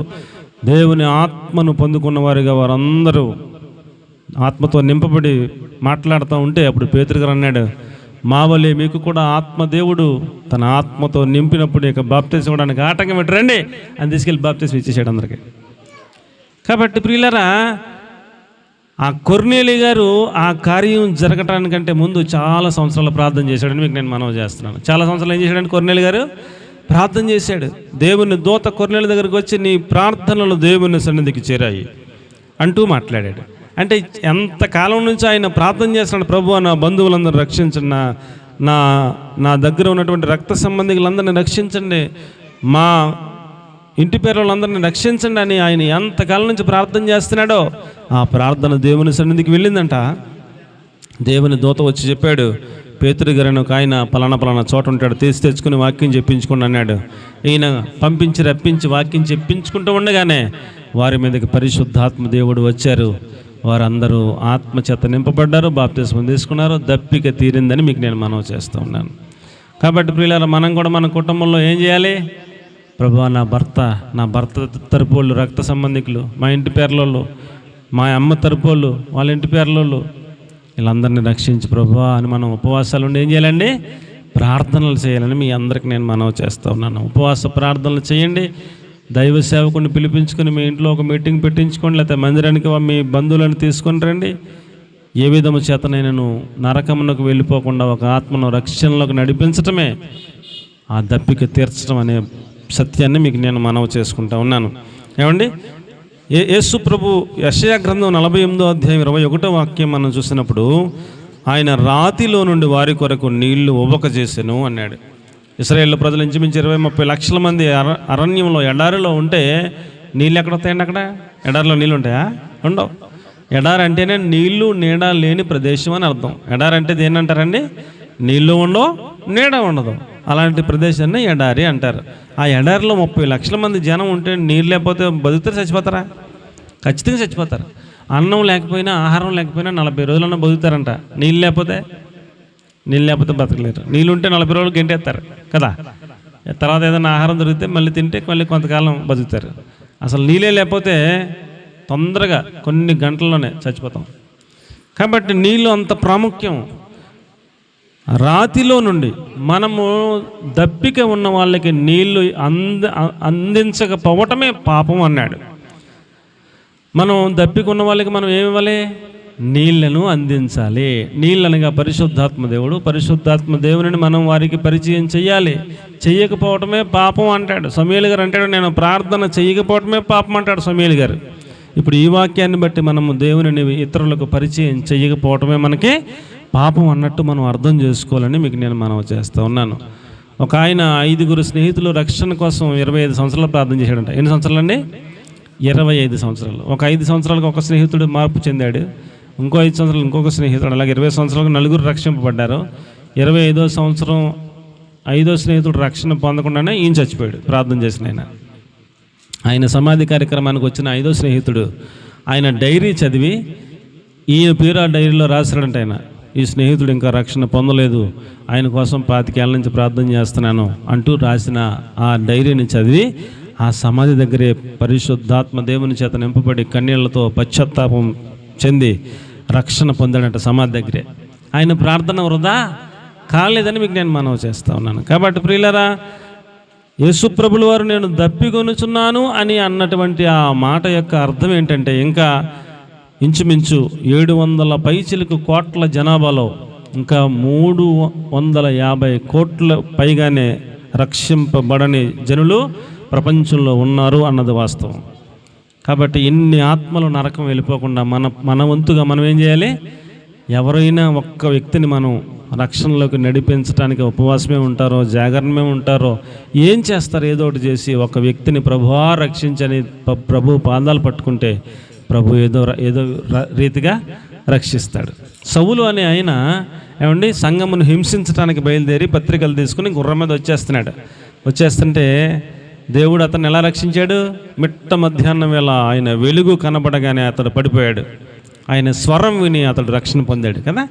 దేవుని ఆత్మను పొందుకున్న వారిగా వారందరూ ఆత్మతో నింపబడి మాట్లాడుతూ ఉంటే, అప్పుడు పేతురు గారు అన్నాడు, మా వలె మీకు కూడా ఆత్మదేవుడు తన ఆత్మతో నింపినప్పుడు ఇక బాప్తిసం ఇవ్వడానికి ఆటంకం పెట్టరండి అని తీసుకెళ్ళి బాప్తిసం ఇచ్చేసాడు అందరికీ. కాబట్టి ప్రియులారా, ఆ కొర్నేలి గారు ఆ కార్యం జరగటానికంటే ముందు చాలా సంవత్సరాలు ప్రార్థన చేశాడని మీకు నేను మనవి చేస్తున్నాను. చాలా సంవత్సరాలు ఏం చేశాడని కొర్నేలి గారు ప్రార్థన చేశాడు. దేవుని దూత కొర్నేలి దగ్గరికి వచ్చి నీ ప్రార్థనలు దేవుని సన్నిధికి చేరాయి అంటూ మాట్లాడాడు. అంటే ఎంతకాలం నుంచి ఆయన ప్రార్థన చేస్తున్నాడు, ప్రభువా నా బంధువులందరూ రక్షించండి, నా దగ్గర ఉన్నటువంటి రక్త సంబంధికులందరినీ రక్షించండి, మా ఇంటి పేరు వాళ్ళందరినీ రక్షించండి అని ఆయన ఎంతకాలం నుంచి ప్రార్థన చేస్తున్నాడో ఆ ప్రార్థన దేవుని సన్నిధికి వెళ్ళిందంట. దేవుని దూత వచ్చి చెప్పాడు, పేతురు గారిని ఒక ఆయన పలానా చోట ఉంటాడు, తెచ్చుకుని వాక్యం చెప్పించుకోండి అన్నాడు. ఈయన పంపించి రప్పించి వాక్యం చెప్పించుకుంటూ ఉండగానే వారి మీదకి పరిశుద్ధాత్మ దేవుడు వచ్చారు. వారందరూ ఆత్మచేత నింపబడ్డారు, బాప్తిస్మం తీసుకున్నారు, దప్పిక తీరిందని మీకు నేను మనవి చేస్తూ ఉన్నాను. కాబట్టి ప్రియులారా, మనం కూడా మన కుటుంబంలో ఏం చేయాలి? ప్రభువా నా భర్త తరపు వాళ్ళు రక్త సంబంధికులు, మా ఇంటి పేర్లోళ్ళు, మా అమ్మ తరపు వాళ్ళు, వాళ్ళ ఇంటి పేర్లోళ్ళు, వీళ్ళందరినీ రక్షించి ప్రభువా అని మనం ఉపవాసాలు ఉండి ఏం చేయాలండి? ప్రార్థనలు చేయాలని మీ అందరికి నేను మనవి చేస్తూ ఉన్నాను. ఉపవాస ప్రార్థనలు చేయండి. దైవ సేవకుని పిలిపించుకొని మీ ఇంట్లో ఒక మీటింగ్ పెట్టించుకోండి, లేకపోతే మందిరానికి మీ బంధువులను తీసుకొని రండి. ఏ విధము చేతనైనను నరకమునకు వెళ్ళిపోకుండా ఒక ఆత్మను రక్షణలోకి నడిపించటమే ఆ దప్పిక తీర్చడం అనే సత్యాన్ని మీకు నేను మనవి చేసుకుంటా ఉన్నాను. ఏమండి, యేసు ప్రభు యెషయా గ్రంథం 48వ అధ్యాయం 21వ వాక్యం మనం చూసినప్పుడు ఆయన రాతిలో నుండి వారి కొరకు నీళ్లు ఉబక చేసెను అన్నాడు. ఇశ్రాయేలు ప్రజలు ఇంచుమించు 20-30 లక్షల మంది అరణ్యంలో ఎడారిలో ఉంటే నీళ్ళు ఎక్కడ వస్తాయండి? అక్కడ ఎడారిలో నీళ్ళు ఉంటాయా? ఉండవు. ఎడారి అంటేనే నీళ్లు నీడ లేని ప్రదేశం అని అర్థం. ఎడారి అంటే దేని అంటారండి? నీళ్లు ఉండవు, నీడ ఉండదు, అలాంటి ప్రదేశాన్ని ఎడారి అంటారు. ఆ ఎడారిలో 30 లక్షల మంది జనం ఉంటే నీళ్ళు లేకపోతే బతుకుతారు, చచ్చిపోతారా? ఖచ్చితంగా చచ్చిపోతారు. అన్నం లేకపోయినా, ఆహారం లేకపోయినా 40 రోజులన్నా బతుకుతారంట. నీళ్ళు లేకపోతే బతకలేరు. నీళ్ళు ఉంటే 40 రోజులు గెంటేస్తారు కదా. తర్వాత ఏదైనా ఆహారం దొరికితే మళ్ళీ తింటే మళ్ళీ కొంతకాలం బతుకుతారు. అసలు నీళ్ళే లేకపోతే తొందరగా కొన్ని గంటల్లోనే చచ్చిపోతాం. కాబట్టి నీళ్ళు అంత ప్రాముఖ్యం. రాతిలో నుండి మనము దప్పిక ఉన్న వాళ్ళకి నీళ్లు అందించకపోవటమే పాపం అన్నాడు. మనం దప్పిక ఉన్న వాళ్ళకి మనం ఏమి ఇవ్వాలి? నీళ్లను అందించాలి. నీళ్ళనగా పరిశుద్ధాత్మ దేవుడిని మనం వారికి పరిచయం చెయ్యాలి. చెయ్యకపోవటమే పాపం అంటాడు సమూయేలు గారు. అంటాడు నేను ప్రార్థన చెయ్యకపోవటమే పాపం అంటాడు సమూయేలు గారు. ఇప్పుడు ఈ వాక్యాన్ని బట్టి మనము దేవునిని ఇతరులకు పరిచయం చెయ్యకపోవటమే మనకి పాపం అన్నట్టు మనం అర్థం చేసుకోవాలని మీకు నేను మనవి చేస్తూ ఉన్నాను. ఒక ఆయన 5 స్నేహితులు రక్షణ కోసం 25 సంవత్సరాలు ప్రార్థన చేశాడంట. ఎన్ని సంవత్సరాలు అండి? 25 సంవత్సరాలు. ఒక 5 సంవత్సరాలకు ఒక స్నేహితుడు మార్పు చెందాడు, ఇంకో 5 సంవత్సరాలు ఇంకొక స్నేహితుడు, అలాగే 20 సంవత్సరాలకు 4 రక్షింపబడ్డారు. 25వ సంవత్సరం 5వ స్నేహితుడు రక్షణ పొందకుండానే ఈయన చచ్చిపోయాడు ప్రార్థన చేసిన ఆయన సమాధి కార్యక్రమానికి వచ్చిన 5వ స్నేహితుడు ఆయన డైరీ చదివి ఈయన పేరు ఆ డైరీలో రాశాడంట. ఆయన ఈ స్నేహితుడు ఇంకా రక్షణ పొందలేదు, ఆయన కోసం 25 ఏళ్ళ నుంచి ప్రార్థన చేస్తున్నాను అంటూ రాసిన ఆ డైరీని చదివి ఆ సమాధి దగ్గరే పరిశుద్ధాత్మ దేవుని చేత నింపబడి కన్నీళ్లతో పశ్చాత్తాపం చెంది రక్షణ పొందాడంట సమాధి దగ్గరే. ఆయన ప్రార్థన వృధా కాలేదని మీకు నేను మనవి చేస్తూ ఉన్నాను. కాబట్టి ప్రియులారా, యేసు ప్రభుల వారు నేను దప్పికొనుచున్నాను అని అన్నటువంటి ఆ మాట యొక్క అర్థం ఏంటంటే, ఇంకా ఇంచుమించు 700 పైచిలకు కోట్ల జనాభాలో ఇంకా 350 కోట్ల పైగానే రక్షింపబడని జనులు ప్రపంచంలో ఉన్నారు అన్నది వాస్తవం. కాబట్టి ఇన్ని ఆత్మలు నరకం వెళ్ళిపోకుండా మన వంతుగా మనం ఏం చేయాలి? ఎవరైనా ఒక్క వ్యక్తిని మనం రక్షణలోకి నడిపించడానికి ఉపవాసమే ఉంటారో, జాగరణమే ఉంటారో, ఏం చేస్తారు, ఏదో ఒకటి చేసి ఒక వ్యక్తిని ప్రభువా రక్షించని ప్రభు పాదాలు పట్టుకుంటే ప్రభు ఏదో రీతిగా రక్షిస్తాడు. సౌలు అనే ఆయన ఏమండి సంఘమును హింసించడానికి బయలుదేరి పత్రికలు తీసుకుని గుర్రం మీద వచ్చేస్తుంటే దేవుడు అతన్ని ఎలా రక్షించాడు? మిట్ట మధ్యాహ్నం వేళ ఆయన వెలుగు కనబడగానే అతడు పడిపోయాడు. ఆయన స్వరం విని అతడు రక్షణ పొందాడు కదా.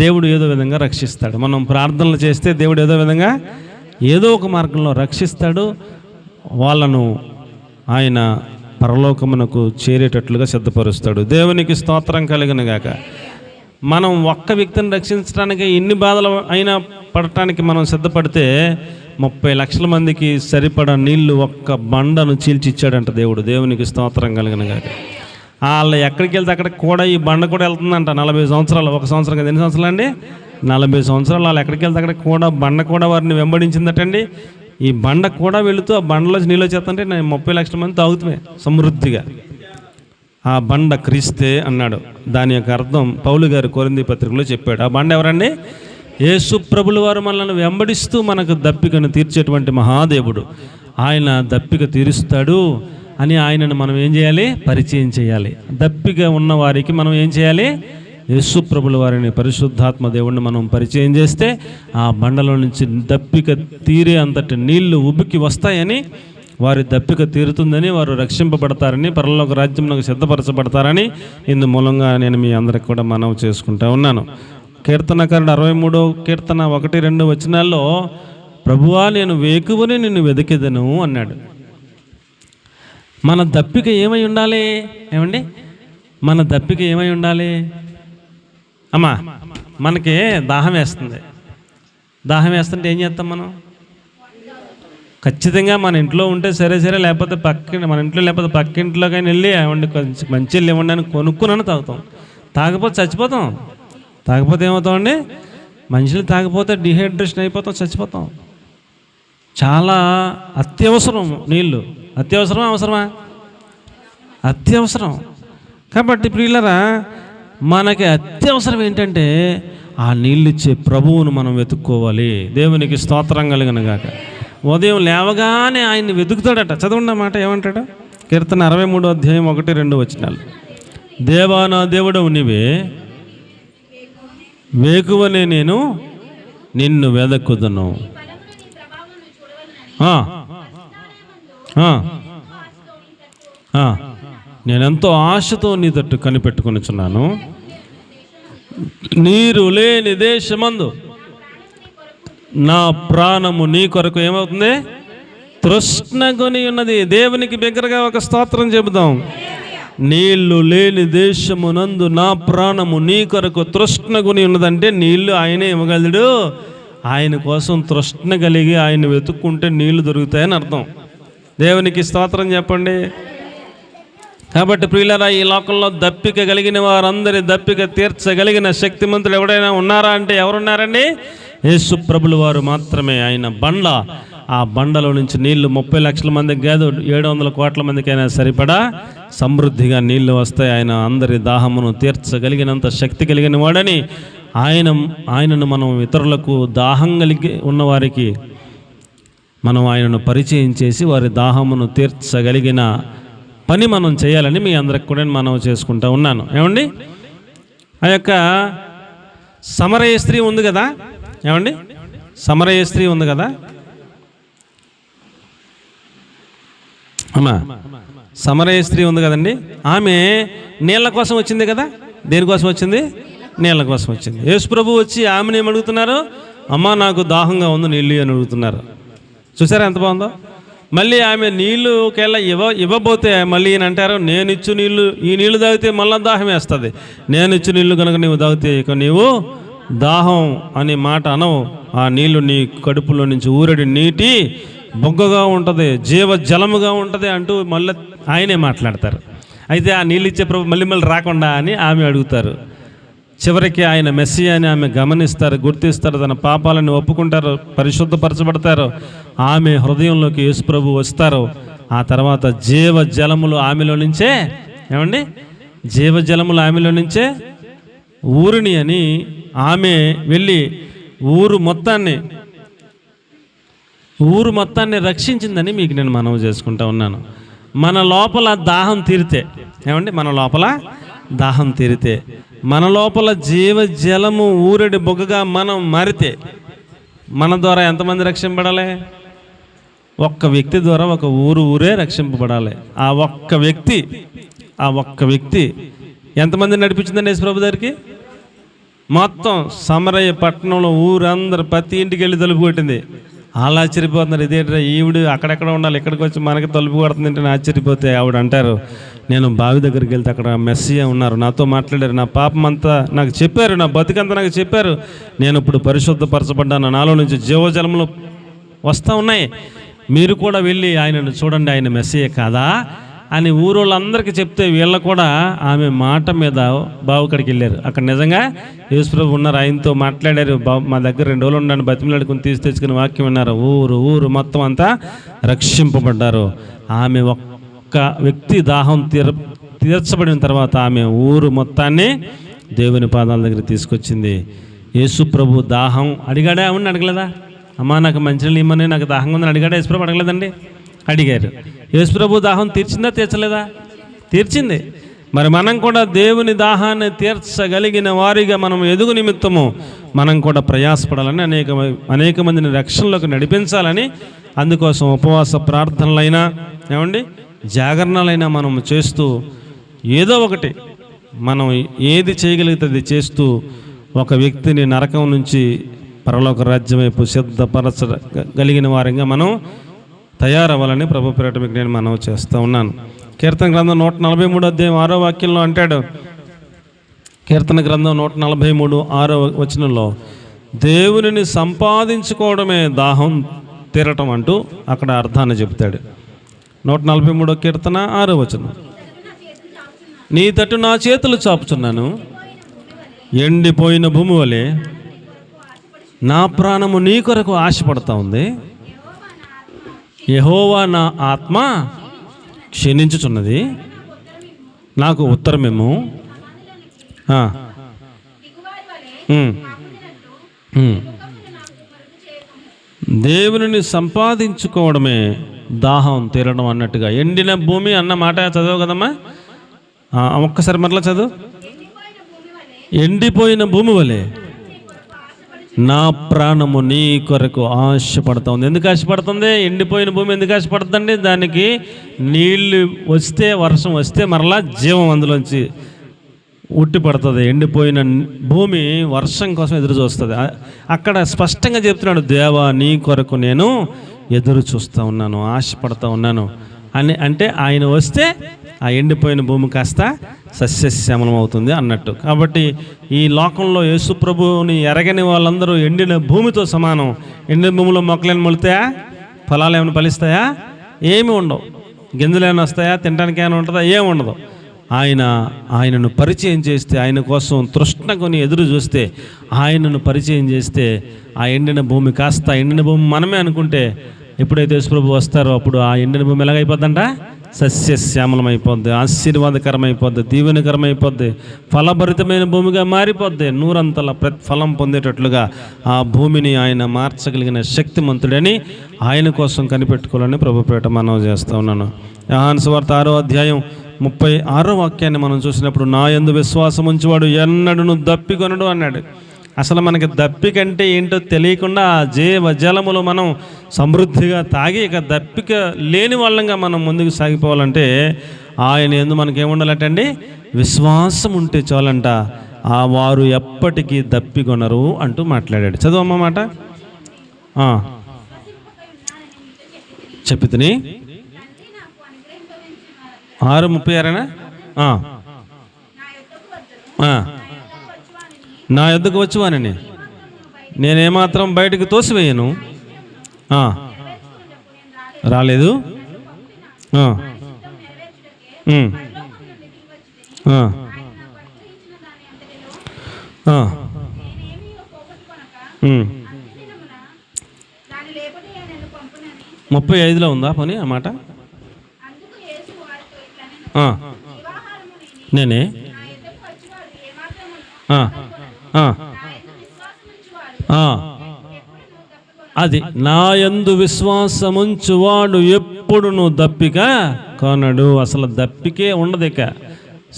దేవుడు ఏదో విధంగా రక్షిస్తాడు. మనం ప్రార్థనలు చేస్తే దేవుడు ఏదో విధంగా ఏదో ఒక మార్గంలో రక్షిస్తాడు. వాళ్ళను ఆయన పరలోకమునకు చేరేటట్లుగా సిద్ధపరుస్తాడు. దేవునికి స్తోత్రం కలుగును గాక. మనం ఒక్క వ్యక్తిని రక్షించడానికి ఎన్ని బాధలు అయినా పడటానికి మనం సిద్ధపడితే 30 లక్షల మందికి సరిపడా నీళ్లు ఒక్క బండను చీల్చిచ్చాడంట దేవుడు. దేవునికి స్తోత్రం కలిగిన గాక. వాళ్ళు ఎక్కడికి వెళ్తే అక్కడికి కూడా ఈ బండ కూడా వెళ్తుందంట. 40 సంవత్సరాలు, ఒక సంవత్సరం కదా, ఎన్ని సంవత్సరాలు అండి? 40 సంవత్సరాలు వాళ్ళు ఎక్కడికి వెళ్తే అక్కడికి కూడా బండ కూడా వారిని వెంబడించిందటండి. ఈ బండ కూడా వెళుతూ ఆ బండలో నీళ్ళు వచ్చేస్తుంటే 30 లక్షల మంది తాగుతామే సమృద్ధిగా. ఆ బండ క్రీస్తే అన్నాడు. దాని యొక్క అర్థం పౌలు గారు కొరింథీ పత్రికలో చెప్పాడు. ఆ బండ ఎవరండి? యేసు ప్రభుల వారు మనల్ని వెంబడిస్తూ మనకు దప్పికను తీర్చేటువంటి మహాదేవుడు. ఆయన దప్పిక తీరుస్తాడు అని ఆయనను మనం ఏం చేయాలి? పరిచయం చేయాలి. దప్పిక ఉన్న వారికి మనం ఏం చేయాలి? యేసు ప్రభుల వారిని, పరిశుద్ధాత్మ దేవుడిని మనం పరిచయం చేస్తే ఆ బండలో నుంచి దప్పిక తీరే అంతటి నీళ్లు ఉబికి వస్తాయని, వారి దప్పిక తీరుతుందని, వారు రక్షింపబడతారని, పరలోక రాజ్యంలోకి సిద్ధపరచబడతారని ఇందు మూలంగా నేను మీ అందరికి కూడా మనవి చేసుకుంటా ఉన్నాను. కీర్తనకారుడు 63వ కీర్తన 1-2 వచనాల్లో ప్రభువా నేను వేకువని నిన్ను వెతికెదను అన్నాడు. మన దప్పిక ఏమై ఉండాలి? ఏమండి, మన దప్పిక ఏమై ఉండాలి? అమ్మా, మనకి దాహం వేస్తుంది. దాహం వేస్తుంటే ఏం చేస్తాం మనం? ఖచ్చితంగా మన ఇంట్లో ఉంటే సరే, లేకపోతే మన ఇంట్లో లేకపోతే పక్కింట్లోకైనా వెళ్ళి ఏమండి కొంచెం మంచి వెళ్ళి ఇవ్వండి అని కొనుక్కుని తాగుతాం. తాగపోతే చచ్చిపోతాం. తాగపోతే ఏమవుతామండి? మనుషులు తాగపోతే డిహైడ్రేషన్ అయిపోతాం, చచ్చిపోతాం. చాలా అత్యవసరం నీళ్ళు. అత్యవసరమా అవసరమా? అత్యవసరం. కాబట్టి ప్రియులరా, మనకి అత్యవసరం ఏంటంటే ఆ నీళ్ళు ఇచ్చే ప్రభువును మనం వెతుక్కోవాలి. దేవునికి స్తోత్రం కలిగిన గాక. ఉదయం లేవగానే ఆయన్ని వెతుకుతాడట. చదవండి మాట ఏమంటాడు? కీర్తన 63వ అధ్యాయం 1-2 వచనాలు. దేవా నా దేవుడవు నీవే, వేకువనే నేను నిన్ను వెదకుదును. నేనెంతో ఆశతో నీ తట్టు కనిపెట్టుకొనిచున్నాను. నీరు లేని దేశమందు నా ప్రాణము నీ కొరకు ఏమవుతుంది? తృష్ణగొని ఉన్నది. దేవునికి బిగ్గరగా ఒక స్తోత్రం చెబుదాం. నీళ్లు లేని దేశమునందు నా ప్రాణము నీ కొరకు తృష్ణగొని ఉన్నదంటే నీళ్లు ఆయనే ఇవ్వగలడు. ఆయన కోసం తృష్ణ కలిగి ఆయన వెతుక్కుంటే నీళ్లు దొరుకుతాయని అర్థం. దేవునికి స్తోత్రం చెప్పండి. కాబట్టి ప్రియులారా, ఈ లోకంలో దప్పిక కలిగిన వారందరి దప్పిక తీర్చగలిగిన శక్తిమంతులు ఎవడైనా ఉన్నారా అంటే ఎవరున్నారండి? యేసు ప్రభుల వారు మాత్రమే. ఆయన బండ, ఆ బండలో నుంచి నీళ్లు 30 లక్షల మందికి కాదు, 700 కోట్ల మందికైనా సరిపడా సమృద్ధిగా నీళ్లు వస్తాయి. ఆయన అందరి దాహమును తీర్చగలిగినంత శక్తి కలిగిన వాడని ఆయనను మనం ఇతరులకు దాహం కలిగి ఉన్నవారికి మనం ఆయనను పరిచయం చేసి వారి దాహమును తీర్చగలిగిన పని మనం చేయాలని మీ అందరికి కూడా మనం చేసుకుంటూ ఉన్నాను. ఏమండి, ఆ యొక్క సమరయ స్త్రీ ఉంది కదా, ఏమండి సమరయ స్త్రీ ఉంది కదా అమ్మా, సమరయ స్త్రీ ఉంది కదండి. ఆమె నీళ్ళ కోసం వచ్చింది కదా. దేనికోసం వచ్చింది? నీళ్ళ కోసం వచ్చింది. యేసు ప్రభు వచ్చి ఆమెను ఏమడుగుతున్నారు? అమ్మా నాకు దాహంగా ఉంది, నీళ్ళు అని అడుగుతున్నారు. చూసారా ఎంత బాగుందో. మళ్ళీ ఆమె నీళ్ళు ఒకవేళ ఇవ్వబోతే మళ్ళీ ఈయన అంటారు, నేను ఇచ్చు నీళ్ళు, ఈ నీళ్ళు తాగితే మళ్ళీ దాహం వేస్తుంది. నేను ఇచ్చు నీళ్ళు కనుక నీవు తాగితే ఇక నీవు దాహం అనే మాట అనవు. ఆ నీళ్లు నీ కడుపులో నుంచి ఊరడి నీటి బొగ్గగా ఉంటుంది, జీవ జలముగా ఉంటుంది అంటూ మళ్ళీ ఆయనే మాట్లాడతారు. అయితే ఆ నీళ్ళు ఇచ్చే ప్రభు మళ్ళీ రాకుండా అని ఆమె అడుగుతారు. చివరికి ఆయన మెస్సియా అని ఆమె గమనిస్తారు, గుర్తిస్తారు, తన పాపాలను ఒప్పుకుంటారు, పరిశుద్ధపరచబడతారు. ఆమె హృదయంలోకి యేసు ప్రభు వస్తారు. ఆ తర్వాత జీవ జలములు ఆమెలో నుంచే, ఏమండి జీవ జలములు ఆమెలో నుంచే ఊరిని అని ఆమె వెళ్ళి ఊరు మొత్తాన్ని రక్షించిందని మీకు నేను మనవి చేసుకుంటా ఉన్నాను. మన లోపల దాహం తీరితే, ఏమండి మన లోపల దాహం తీరితే, మన లోపల జీవ జలము ఊరడి బొగ్గగా మనం మారితే మన ద్వారా ఎంతమంది రక్షింపబడాలి? ఒక్క వ్యక్తి ద్వారా ఒక ఊరే రక్షింపబడాలి. ఆ ఒక్క వ్యక్తి ఎంతమంది నడిపించిందండి యేసు ప్రభు దగ్గరికి? మొత్తం సమరయ పట్టణంలో ఊరందరూ ప్రతి ఇంటికి వెళ్ళి తలుపు కొట్టింది. వాళ్ళు ఆశ్చర్యపోతున్నారు, ఇదేంటి ఈవిడు అక్కడెక్కడ ఉండాలి, ఇక్కడికి వచ్చి మనకి తలుపు కొడుతుందంటే ఆశ్చర్యపోతే ఆవిడ అంటారు, నేను బావి దగ్గరికి వెళ్తే అక్కడ మెస్సియా ఉన్నారు, నాతో మాట్లాడారు, నా పాపం అంతా నాకు చెప్పారు, నా బతికంతా నాకు చెప్పారు, నేను ఇప్పుడు పరిశుద్ధపరచబడ్డాను, నాలో నుంచి జీవజలములు వస్తూ ఉన్నాయి, మీరు కూడా వెళ్ళి ఆయనను చూడండి, ఆయన మెస్సియే కాదా అని ఊరోళ్ళందరికీ చెప్తే వీళ్ళ కూడా ఆమె మాట మీద బావుకడికి వెళ్ళారు. అక్కడ నిజంగా యేసుప్రభు ఉన్నారు, ఆయనతో మాట్లాడారు, మా దగ్గర 2 రోజులు ఉండండి, బతిమలాడుకుని తెచ్చుకుని వాక్యం విన్నారు. ఊరు మొత్తం అంతా రక్షింపబడ్డారు. ఆమె ఒక్క వ్యక్తి దాహం తీర్చబడిన తర్వాత ఆమె ఊరు మొత్తాన్ని దేవుని పాదాల దగ్గర తీసుకొచ్చింది. యేసుప్రభు దాహం అడిగాడా? అవును అడగలేదా? అమ్మా నాకు మంచినీళ్ళు ఇమ్మని, నాకు దాహంగా ఉందని అడిగాడా యేసుప్రభు? అడగలేదండి, అడిగారు. యేసుప్రభు దాహం తీర్చిందా తీర్చలేదా? తీర్చింది. మరి మనం కూడా దేవుని దాహాన్ని తీర్చగలిగిన వారిగా మనం ఎదుగు నిమిత్తము మనం కూడా ప్రయాసపడాలని, అనేక మందిని రక్షణలోకి నడిపించాలని, అందుకోసం ఉపవాస ప్రార్థనలైనా ఏమండి జాగరణలైనా మనం చేస్తూ ఏదో ఒకటి మనం ఏది చేయగలిగితే అది చేస్తూ ఒక వ్యక్తిని నరకం నుంచి పరలోక రాజ్యం వైపు సిద్ధపరచగలిగిన వారంగా మనం తయారవ్వాలని ప్రభు పేరిట మీకు నేను మనవి చేస్తూ ఉన్నాను. కీర్తన గ్రంథం 143 అధ్యాయం 6వ వాక్యంలో అంటాడు, కీర్తన గ్రంథం 143 6వ వచనంలో దేవునిని సంపాదించుకోవడమే దాహం తీరటం అంటూ అక్కడ అర్థాన్ని చెబుతాడు. 143 కీర్తన 6వ వచనం, నీ తట్టు నా చేతులు చాపుచున్నాను, ఎండిపోయిన భూమి వలె నా ప్రాణము నీ కొరకు ఆశపడతా ఉంది, యెహోవా నా ఆత్మ క్షీణించుచున్నది, నాకు ఉత్తరమేమో. దేవుని సంపాదించుకోవడమే దాహం తీరడం అన్నట్టుగా, ఎండిన భూమి అన్న మాట చదవు కదమ్మా, ఒక్కసారి మరలా చదువు. ఎండిపోయిన భూమి వలె నా ప్రాణము నీ కొరకు ఆశపడతా ఉంది. ఎందుకు ఆశపడుతుంది? ఎండిపోయిన భూమి ఎందుకు ఆశపడుతుందండి? దానికి నీళ్ళు వస్తే, వర్షం వస్తే మరలా జీవం అందులోంచి ఉట్టి పడుతుంది. ఎండిపోయిన భూమి వర్షం కోసం ఎదురు చూస్తుంది. అక్కడ స్పష్టంగా చెప్తున్నాడు, దేవా నీ కొరకు నేను ఎదురు చూస్తూ ఉన్నాను, ఆశపడతా ఉన్నాను అని. అంటే ఆయన వస్తే ఆ ఎండిపోయిన భూమి కాస్త సస్యశ్యామలం అవుతుంది అన్నట్టు. కాబట్టి ఈ లోకంలో యేసుప్రభువుని ఎరగని వాళ్ళందరూ ఎండిన భూమితో సమానం. ఎండిన భూమిలో మొక్కలేని మొలితాయా? ఫలాలు ఏమైనా ఫలిస్తాయా? ఏమి ఉండవు. గింజలు ఏమైనా వస్తాయా? తినడానికి ఏమైనా ఉంటుందా? ఏమి ఉండదు. ఆయనను పరిచయం చేస్తే, ఆయన కోసం తృష్ణకొని ఎదురు చూస్తే, ఆయనను పరిచయం చేస్తే ఆ ఎండిన భూమి కాస్త, ఎండిన భూమి మనమే అనుకుంటే, ఎప్పుడైతే యేసుప్రభు వస్తారో అప్పుడు ఆ ఎండిన భూమి ఎలాగైపోద్దంట? సస్యశ్యామలం అయిపోద్ది, ఆశీర్వాదకరం అయిపోద్ది, దీవెనకరం అయిపోద్ది, ఫలభరితమైన భూమిగా మారిపోద్ది. 100 ఫలం పొందేటట్లుగా ఆ భూమిని ఆయన మార్చగలిగిన శక్తిమంతుడని ఆయన కోసం కనిపెట్టుకోవాలని ప్రభు పేట మనవి చేస్తూ ఉన్నాను. యోహాను సువార్త 6వ అధ్యాయం 36వ వాక్యాన్ని మనం చూసినప్పుడు, నా యందు విశ్వాసం ఉంచువాడు ఎన్నడూను దప్పికొనడు అన్నాడు. అసలు మనకి దప్పికంటే ఏంటో తెలియకుండా ఆ జీవజలములు మనం సమృద్ధిగా తాగి ఇక దప్పిక లేని వాళ్ళంగా మనం ముందుకు సాగిపోవాలంటే ఆయన యందు మనకేముండాలటండి? విశ్వాసం ఉంటే చాలంట. ఆ వారు ఎప్పటికీ దప్పికొనరు అంటూ మాట్లాడాడు. చదువమ్మ మాట. చెప్పితిని 6:36 నా యొద్దకు వచ్చువానని నేనేమాత్రం బయటకు తోసివేయను. రాలేదు. ముప్పై 35లో ఉందా పని ఆ మాట? నేనే అది నా యందు విశ్వాసముంచువాడు ఎప్పుడును దప్పిక కొనడు. అసలు దప్పికే ఉండదు. ఇక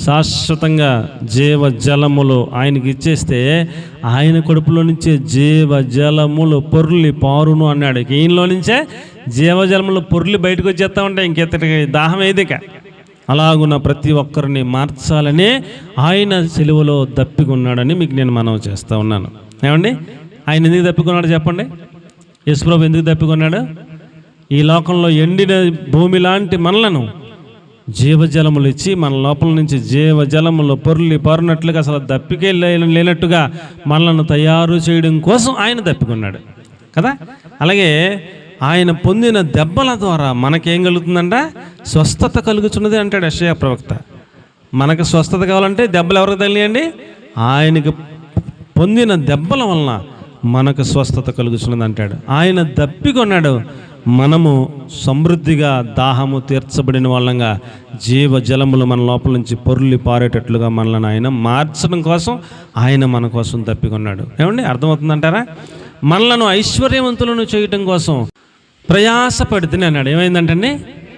శాశ్వతంగా జీవజలములు ఆయనకి ఇచ్చేస్తే ఆయన కడుపులో నుంచే జీవజలములు పొర్లి పారును అన్నాడు. ఈయనలో నుంచే జీవజలములు పొర్లి బయటకు వచ్చేస్తూ ఉంటాయి. ఇంకెత్తడికి దాహం ఏదిక. అలాగున్న ప్రతి ఒక్కరిని మార్చాలని ఆయన సిలువలో దప్పికొన్నాడని మీకు నేను మనవి చేస్తూ ఉన్నాను. ఏమండి? ఆయన ఎందుకు దప్పికొన్నాడు చెప్పండి? యేసుప్రభు ఎందుకు దప్పికొన్నాడు? ఈ లోకంలో ఎండిన భూమి లాంటి మనలను జీవజలములు ఇచ్చి మన లోపల నుంచి జీవజలములు పొర్లి పారునట్లుగా అసలు దప్పికే లేనట్టుగా మనలను తయారు చేయడం కోసం ఆయన దప్పికొన్నాడు కదా. అలాగే ఆయన పొందిన దెబ్బల ద్వారా మనకేం కలుగుతుందంట? స్వస్థత కలుగుతున్నది అంటాడు యెషయా ప్రవక్త. మనకు స్వస్థత కావాలంటే దెబ్బలు ఎవరికి తగిలియండి? ఆయనకు పొందిన దెబ్బల వలన మనకు స్వస్థత కలుగుతున్నది అంటాడు. ఆయన దప్పికొన్నాడు, మనము సమృద్ధిగా దాహము తీర్చబడిన వాళ్ళంగా జీవజలములు మన లోపల నుంచి పొర్లి పారేటట్లుగా మనల్ని ఆయన మార్చడం కోసం ఆయన మన కోసం దప్పికొన్నాడు. ఏమండి, అర్థమవుతుందంటారా? మనలను ఐశ్వర్యవంతులను చేయటం కోసం ప్రయాసపడితేనే అన్నాడు. ఏమైందంటే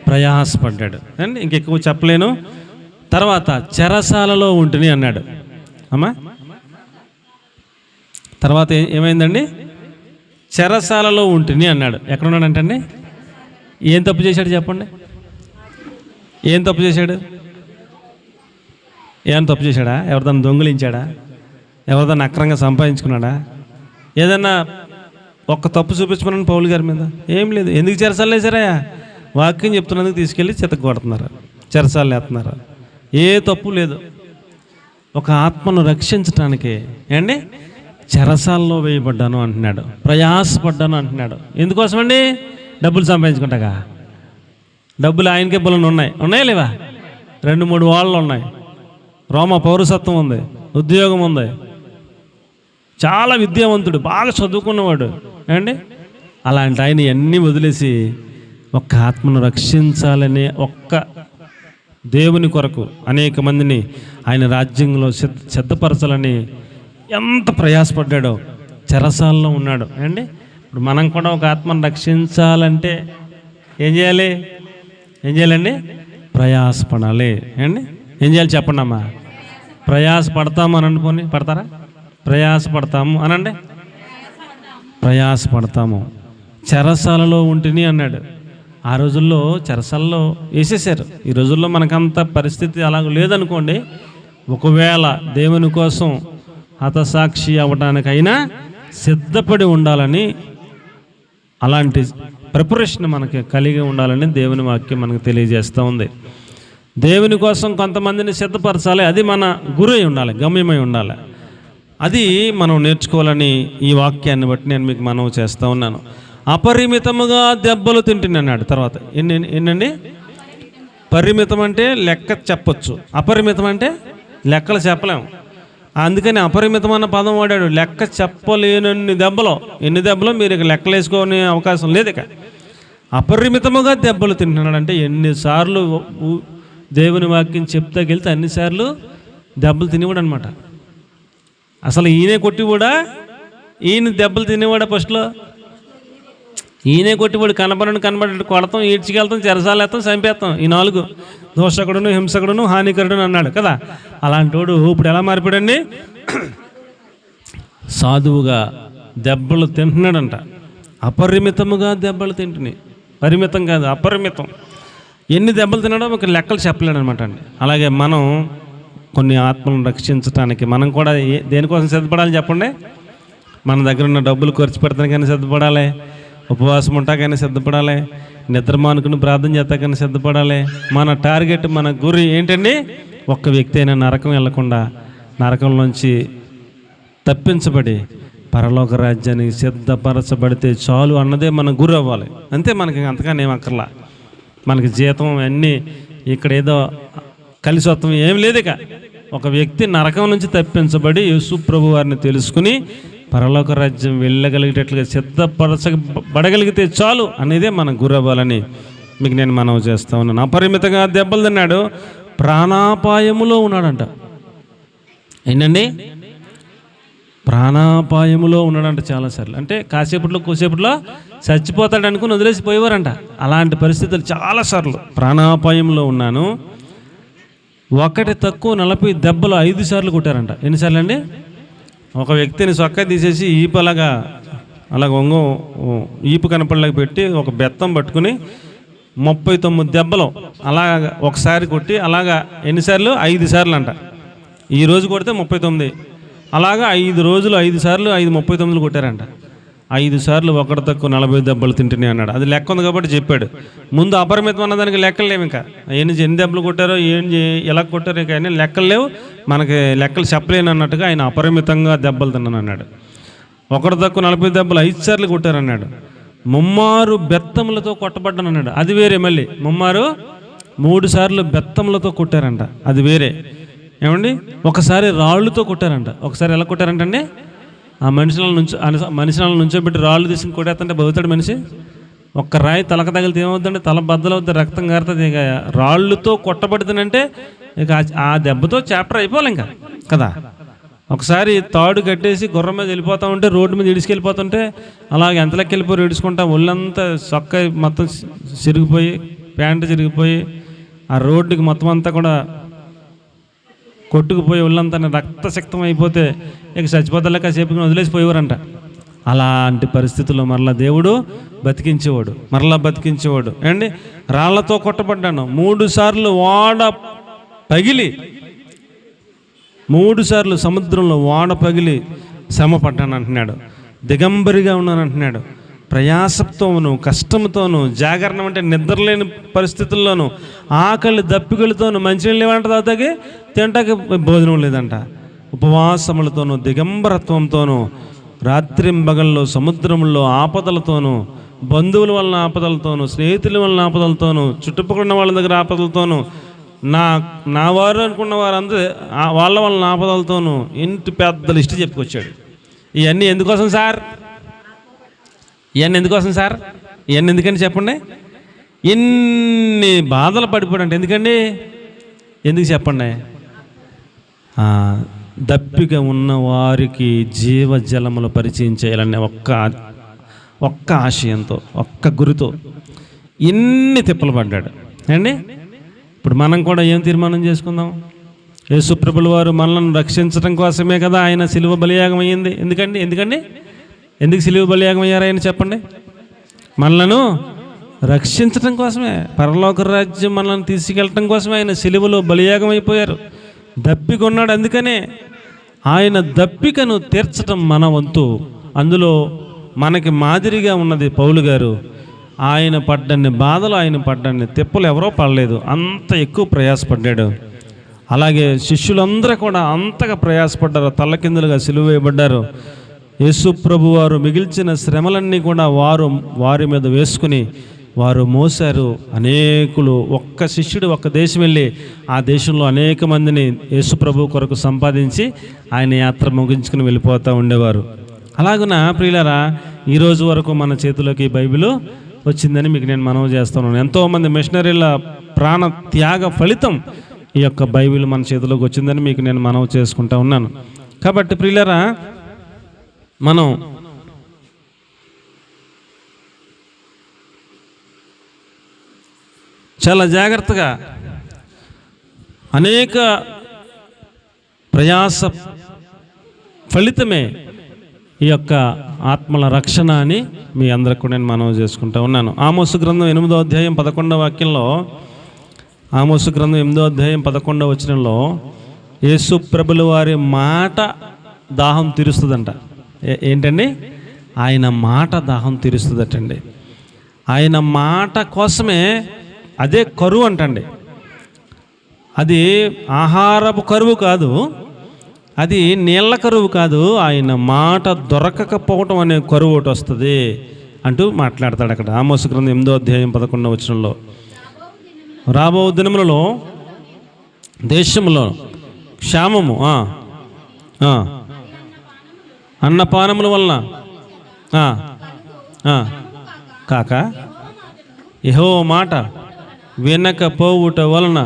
ప్రయాసపడ్డాడు అండి, ఇంకెక్కువ చెప్పలేను. తర్వాత చెరసాలలో ఉంటుని అన్నాడు. అమ్మా, తర్వాత ఏమైందండి? చెరసాలలో ఉంటుని అన్నాడు. ఎక్కడున్నాడంటండి? ఏం తప్పు చేశాడు చెప్పండి? ఏం తప్పు చేశాడు? ఏమైనా తప్పు చేశాడా? ఎవరిదన్నా దొంగిలించాడా? ఎవరిదన్నా అక్రంగా సంపాదించుకున్నాడా? ఏదన్నా ఒక్క తప్పు చూపించుకున్నాను పౌలు గారి మీద? ఏం లేదు. ఎందుకు చెరసాలు వేసారాయా? వాక్యం చెప్తున్నందుకు తీసుకెళ్ళి చెత్త కొడుతున్నారు, చెరసాలు వేస్తున్నారు. ఏ తప్పు లేదు. ఒక ఆత్మను రక్షించటానికి ఏండి చెరసాల్లో వేయబడ్డాను అంటున్నాడు, ప్రయాసపడ్డాను అంటున్నాడు. ఎందుకోసమండి? డబ్బులు సంపాదించుకుంటాగా. డబ్బులు ఆయనకే బలం ఉన్నాయా లేవా? 2-3 వాళ్ళు ఉన్నాయి, రోమ పౌరసత్వం ఉంది, ఉద్యోగం ఉంది, చాలా విద్యావంతుడు, బాగా చదువుకున్నవాడు అండి. అలాంటి ఆయన ఇవన్నీ వదిలేసి ఒక్క ఆత్మను రక్షించాలనే ఒక్క దేవుని కొరకు అనేక మందిని ఆయన రాజ్యంలో సిద్ధపరచాలని ఎంత ప్రయాసపడ్డాడో. చెరసాల్లో ఉన్నాడు అండి. ఇప్పుడు మనం కూడా ఒక ఆత్మను రక్షించాలంటే ఏం చేయాలండి? ప్రయాసపడాలి అండి. ఏం చేయాలి చెప్పండి అమ్మా? ప్రయాసపడతాము అని అనుకోని పడతారా? ప్రయాసపడతాము అనండి. ప్రయాసపడతాము. చెరసాలలో ఉంటిని అన్నాడు. ఆ రోజుల్లో చెరసాలలో వేసేసారు. ఈ రోజుల్లో మనకంత పరిస్థితి అలాగ లేదనుకోండి. ఒకవేళ దేవుని కోసం హతసాక్షి అవ్వడానికైనా సిద్ధపడి ఉండాలని, అలాంటి ప్రిపరేషన్ మనకి కలిగి ఉండాలని దేవుని వాక్యం మనకు తెలియజేస్తూ ఉంది. దేవుని కోసం కొంతమందిని సిద్ధపరచాలి. అది మన గురై ఉండాలి, గమ్యమై ఉండాలి. అది మనం నేర్చుకోవాలని ఈ వాక్యాన్ని బట్టి నేను మీకు మనవి చేస్తూ ఉన్నాను. అపరిమితముగా దెబ్బలు తింటున్నాడు. తర్వాత ఏంటండి? పరిమితం అంటే లెక్క చెప్పొచ్చు, అపరిమితం అంటే లెక్కలు చెప్పలేము. అందుకని అపరిమితం అన్న పదం వాడాడు. లెక్క చెప్పలేనన్ని దెబ్బలు. ఎన్ని దెబ్బలు మీరు ఇక లెక్కలు వేసుకునే అవకాశం లేదు. ఇక అపరిమితముగా దెబ్బలు తింటున్నాడు అంటే ఎన్నిసార్లు దేవుని వాక్యం చెప్తా వెళ్తే అన్నిసార్లు దెబ్బలు తినేవాడు అనమాట. అసలు ఈయనే కొట్టి కూడా, ఈయన దెబ్బలు తినేవాడా ఫస్ట్లో? ఈయనే కొట్టివాడు. కనబడి కొడతాం, ఈడ్చికెళ్తాం, చెరసాలు వేస్తాం, చంపేస్తాం. ఈ 4 దోషకుడును, హింసకుడును, హానికరుడును అన్నాడు కదా. అలాంటి వాడు ఇప్పుడు ఎలా మారిపోయాడండి? సాధువుగా దెబ్బలు తింటున్నాడంట. అపరిమితముగా దెబ్బలు తింటున్నాయి. పరిమితం కాదు, అపరిమితం. ఎన్ని దెబ్బలు తిన్నాడో ఒక లెక్కలు చెప్పలేడు అనమాట అండి. అలాగే మనం కొన్ని ఆత్మలను రక్షించడానికి మనం కూడా దేనికోసం సిద్ధపడాలి చెప్పండి? మన దగ్గర ఉన్న డబ్బులు ఖర్చు పెడతానికైనా సిద్ధపడాలి, ఉపవాసం ఉంటాకైనా సిద్ధపడాలి, నిద్ర మానుకుని ప్రార్థన చేస్తాకైనా సిద్ధపడాలి. మన టార్గెట్, మన గురి ఏంటండి? ఒక్క వ్యక్తి అయినా నరకం వెళ్లకుండా, నరకంలోంచి తప్పించబడి పరలోక రాజ్యానికి సిద్ధపరచబడితే చాలు అన్నదే మన గురి అవ్వాలి. అంతే. మనకి అంతగానే ఏం అక్కర్లా. మనకి జీతం అన్నీ ఇక్కడ ఏదో కలిసి వస్తాం ఏం లేదు. ఇక ఒక వ్యక్తి నరకం నుంచి తప్పించబడి యేసు ప్రభు వారిని తెలుసుకుని పరలోక రాజ్యం వెళ్ళగలిగేటట్లుగా సిద్ధపరచబడగలిగితే చాలు అనేదే మన గురి అవ్వాలని మీకు నేను మనవి చేస్తా ఉన్నాను. అపరిమితంగా దెబ్బలు తిన్నాడు, ప్రాణాపాయములో ఉన్నాడంట. ఏంటండి? ప్రాణాపాయములో ఉన్నాడంట చాలాసార్లు. అంటే కోసేపట్లో చచ్చిపోతాడు అనుకుని వదిలేసి పోయేవారంట. అలాంటి పరిస్థితులు చాలాసార్లు. ప్రాణాపాయంలో ఉన్నాను. ఒకటి తక్కువ 40 దెబ్బలు 5 సార్లు కొట్టారంట. ఎన్నిసార్లు అండి? ఒక వ్యక్తిని సొక్క తీసేసి ఈపు అలాగా ఈపు కనపడలాగా పెట్టి ఒక బెత్తం పట్టుకుని 39 దెబ్బలు అలాగా ఒకసారి కొట్టి, అలాగా ఎన్నిసార్లు? 5 సార్లు అంట. ఈరోజు కొడితే 39. అలాగా 5 రోజులు 5 సార్లు 39 కొట్టారంట. 5 సార్లు ఒకటి తక్కువ 40 దెబ్బలు తింటున్నాయి అన్నాడు. అది లెక్క ఉంది కాబట్టి చెప్పాడు. ముందు అపరిమితం అన్నదానికి లెక్కలు లేవు. ఇంకా ఎన్ని దెబ్బలు కొట్టారో ఎలా కొట్టారో కానీ లెక్కలు లేవు, మనకి లెక్కలు చెప్పలేను అన్నట్టుగా ఆయన అపరిమితంగా దెబ్బలు తిన్నాను అన్నాడు. ఒకటి తక్కువ 40 దెబ్బలు 5 సార్లు కొట్టారన్నాడు. ముమ్మారు బెత్తములతో కొట్టబడ్డాను అన్నాడు. అది వేరే. మళ్ళీ ముమ్మారు 3 సార్లు బెత్తములతో కొట్టారంట, అది వేరే. ఏమండి, ఒకసారి రాళ్ళుతో కొట్టారంట. ఒకసారి ఎలా కొట్టారంటండి, ఆ మనుషులను నుంచోబెట్టి రాళ్ళు తీసుకుని కొట్టేస్తుంటే బతుతాడు మనిషి. ఒక్క రాయి తలక తగిలితే ఏమవుతుందంటే తల బద్దలవుతుంది, రక్తం కారుతుంది. ఇక రాళ్ళుతో కొట్టబడుతుందంటే ఇక ఆ దెబ్బతో చాప్టర్ అయిపోవాలి ఇంకా కదా. ఒకసారి తాడు కట్టేసి గుర్రం మీద వెళ్ళిపోతూ ఉంటే, రోడ్డు మీద ఇడిచుకెళ్ళిపోతుంటే అలాగే ఎంతలెక్క వెళ్ళిపోయి ఇడుచుకుంటా ఒళ్ళంతా సొక్క మొత్తం చిరిగిపోయి, ప్యాంటు చిరిగిపోయి, ఆ రోడ్డుకి మొత్తం అంతా కూడా కొట్టుకుపోయి ఒళ్ళంతా రక్తశక్తం అయిపోతే ఇక చచ్చిపోతలే కాసేపు వదిలేసిపోయేవారంట. అలాంటి పరిస్థితుల్లో మరలా దేవుడు బతికించేవాడు. అండి, రాళ్లతో కొట్టబడ్డాను 3 సార్లు ఓడ పగిలి, 3 సార్లు సముద్రంలో ఓడ పగిలి శ్రమ పడ్డాను అంటున్నాడు. దిగంబరిగా ఉన్నాను అంటున్నాడు. ప్రయాసంతోనూ కష్టంతోనూ, జాగరణం అంటే నిద్రలేని పరిస్థితుల్లోనూ, ఆకలి దప్పికలతోనూ, మంచినీళ్ళు లేవంట తాగుతాకి, తింటాకి భోజనం లేదంట, ఉపవాసములతోనూ దిగంబరత్వంతోనూ, రాత్రింబగల్లో సముద్రంలో ఆపదలతోనూ, బంధువుల వలన ఆపదలతోనూ, స్నేహితుల వలన ఆపదలతోనూ, చుట్టుపక్కల వాళ్ళ దగ్గర ఆపదలతోనూ, నా వారు అనుకున్న వారందరూ వాళ్ళ వలన ఆపదలతోనూ ఇంటి పెద్ద లిస్ట్ చెప్పుకొచ్చాడు. ఇవన్నీ ఎందుకోసం సార్? ఇవన్నీ ఎందుకని చెప్పండి. ఎన్ని బాధలు పడిపోయాడంటే ఎందుకు చెప్పండి? దప్పిక ఉన్న వారికి జీవజలములు పరిచయం చేయాలనే ఒక్క ఆశయంతో, ఒక్క గురితో ఎన్ని తిప్పలు పడ్డాడు అండి. ఇప్పుడు మనం కూడా ఏం తీర్మానం చేసుకుందాం? యేసుప్రభుల వారు మనల్ని రక్షించడం కోసమే కదా ఆయన సిలువ బలియాగం అయ్యింది. ఎందుకు సిలువ బలియాగం అయ్యారు ఆయన చెప్పండి? మనలను రక్షించడం కోసమే, పరలోక రాజ్యం మనల్ని తీసుకెళ్ళటం కోసమే ఆయన సిలువలో బలియాగం అయిపోయారు. దప్పిక ఉన్నాడు, అందుకనే ఆయన దప్పికను తీర్చడం మన వంతు. అందులో మనకి మాదిరిగా ఉన్నది పౌలు గారు. ఆయన పడ్డన్ని బాధలు, ఆయన పడ్డన్ని తిప్పలు ఎవరో పడలేదు, అంత ఎక్కువ ప్రయాసపడ్డాడు. అలాగే శిష్యులందరూ కూడా అంతగా ప్రయాసపడ్డారు, తల్లకిందులుగా సిలువ వేయబడ్డారు. యేసు ప్రభు వారు మిగిల్చిన శ్రమలన్నీ కూడా వారి మీద వేసుకుని వారు మోసారు. అనేకులు, ఒక్క శిష్యుడు ఒక్క దేశం వెళ్ళి ఆ దేశంలో అనేక మందిని యేసు ప్రభు కొరకు సంపాదించి ఆయన యాత్ర ముగించుకుని వెళ్ళిపోతూ ఉండేవారు. అలాగున ప్రియులారా, ఈరోజు వరకు మన చేతిలోకి బైబిల్ వచ్చిందని మీకు నేను మనవి చేస్తున్నాను. ఎంతోమంది మిషనరీల ప్రాణ త్యాగ ఫలితం ఈ యొక్క బైబిల్ మన చేతిలోకి వచ్చిందని మీకు నేను మనవి చేసుకుంటా ఉన్నాను. కాబట్టి ప్రియులారా, మనం చాలా జాగ్రత్తగా అనేక ప్రయాస ఫలితమే ఈ యొక్క ఆత్మల రక్షణ అని మీ అందరికి కూడా నేను మనవి చేసుకుంటా ఉన్నాను. ఆమోసు గ్రంథం 8వ అధ్యాయం 11వ వాక్యంలో, ఆమోసు గ్రంథం 8వ అధ్యాయం 11వ వచనంలో యేసు ప్రభుల వారి మాట దాహం తీరుస్తుందంట. ఏంటండి? ఆయన మాట దాహం తీరుస్తుందటండి. ఆయన మాట కోసమే, అదే కరువు అంటండి. అది ఆహారపు కరువు కాదు, అది నీళ్ళ కరువు కాదు, ఆయన మాట దొరకకపోవటం అనే కరువు ఒకటి వస్తుంది అంటూ మాట్లాడతాడు అక్కడ. ఆమోసు గ్రంథం 8వ అధ్యాయం 11వ వచనంలో, రాబో దినములలో దేశంలో క్షామము, అన్నపానముల వలన కాక యెహోవా మాట వినకపోవుట వలన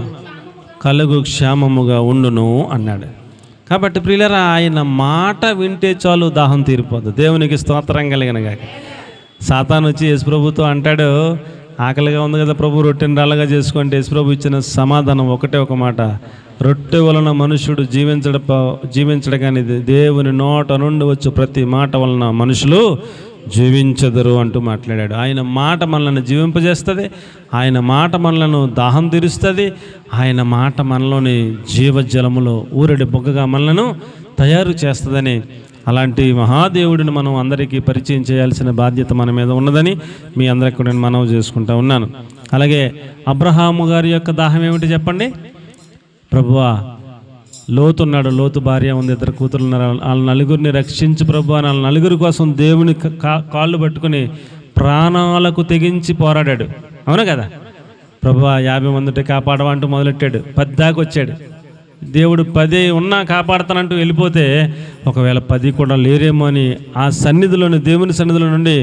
కలుగు క్షేమముగా ఉండును అన్నాడు. కాబట్టి ప్రియులారా, ఆయన మాట వింటే చాలు, దాహం తీరిపోదు. దేవునికి స్తోత్రం కలిగినగాక. సాతాను వచ్చి యేసుప్రభుతో అంటాడు, ఆకలిగా ఉంది కదా ప్రభు, రొట్టెని రాళ్ళగా చేసుకుంటే యేసుప్రభు ఇచ్చిన సమాధానం ఒకటే ఒక మాట, రొట్టె వలన మనుషుడు జీవించడం కానీ దేవుని నోట నుండి వచ్చు ప్రతి మాట వలన మనుషులు జీవించదరు అంటూ మాట్లాడాడు. ఆయన మాట మనల్ని జీవింపజేస్తుంది, ఆయన మాట మనలను దాహం తీరుస్తుంది, ఆయన మాట మనలోని జీవజలములో ఊరడి బొగ్గగా మనలను తయారు చేస్తుందని అలాంటి మహాదేవుడిని మనం అందరికీ పరిచయం చేయాల్సిన బాధ్యత మన మీద ఉన్నదని మీ అందరికీ కూడా నేను మనవి చేసుకుంటా ఉన్నాను. అలాగే అబ్రహాము గారి యొక్క దాహం ఏమిటి చెప్పండి? ప్రభువా, లోతు ఉన్నాడు, లోతు భార్య ఉంది, 2 కూతురు ఉన్నారు, వాళ్ళ నలుగురిని రక్షించు ప్రభువా, వాళ్ళ నలుగురి కోసం దేవుని కాళ్ళు పట్టుకుని ప్రాణాలకు తెగించి పోరాడాడు. అవునా కదా? ప్రభువా 50 మంది కాపాడవా అంటూ మొదలెట్టాడు. 10 దాకా వచ్చాడు. దేవుడు 10 ఉన్నా కాపాడతానంటూ వెళ్ళిపోతే ఒకవేళ 10 కూడా లేరేమో అని ఆ సన్నిధిలోని, దేవుని సన్నిధిలో నుండి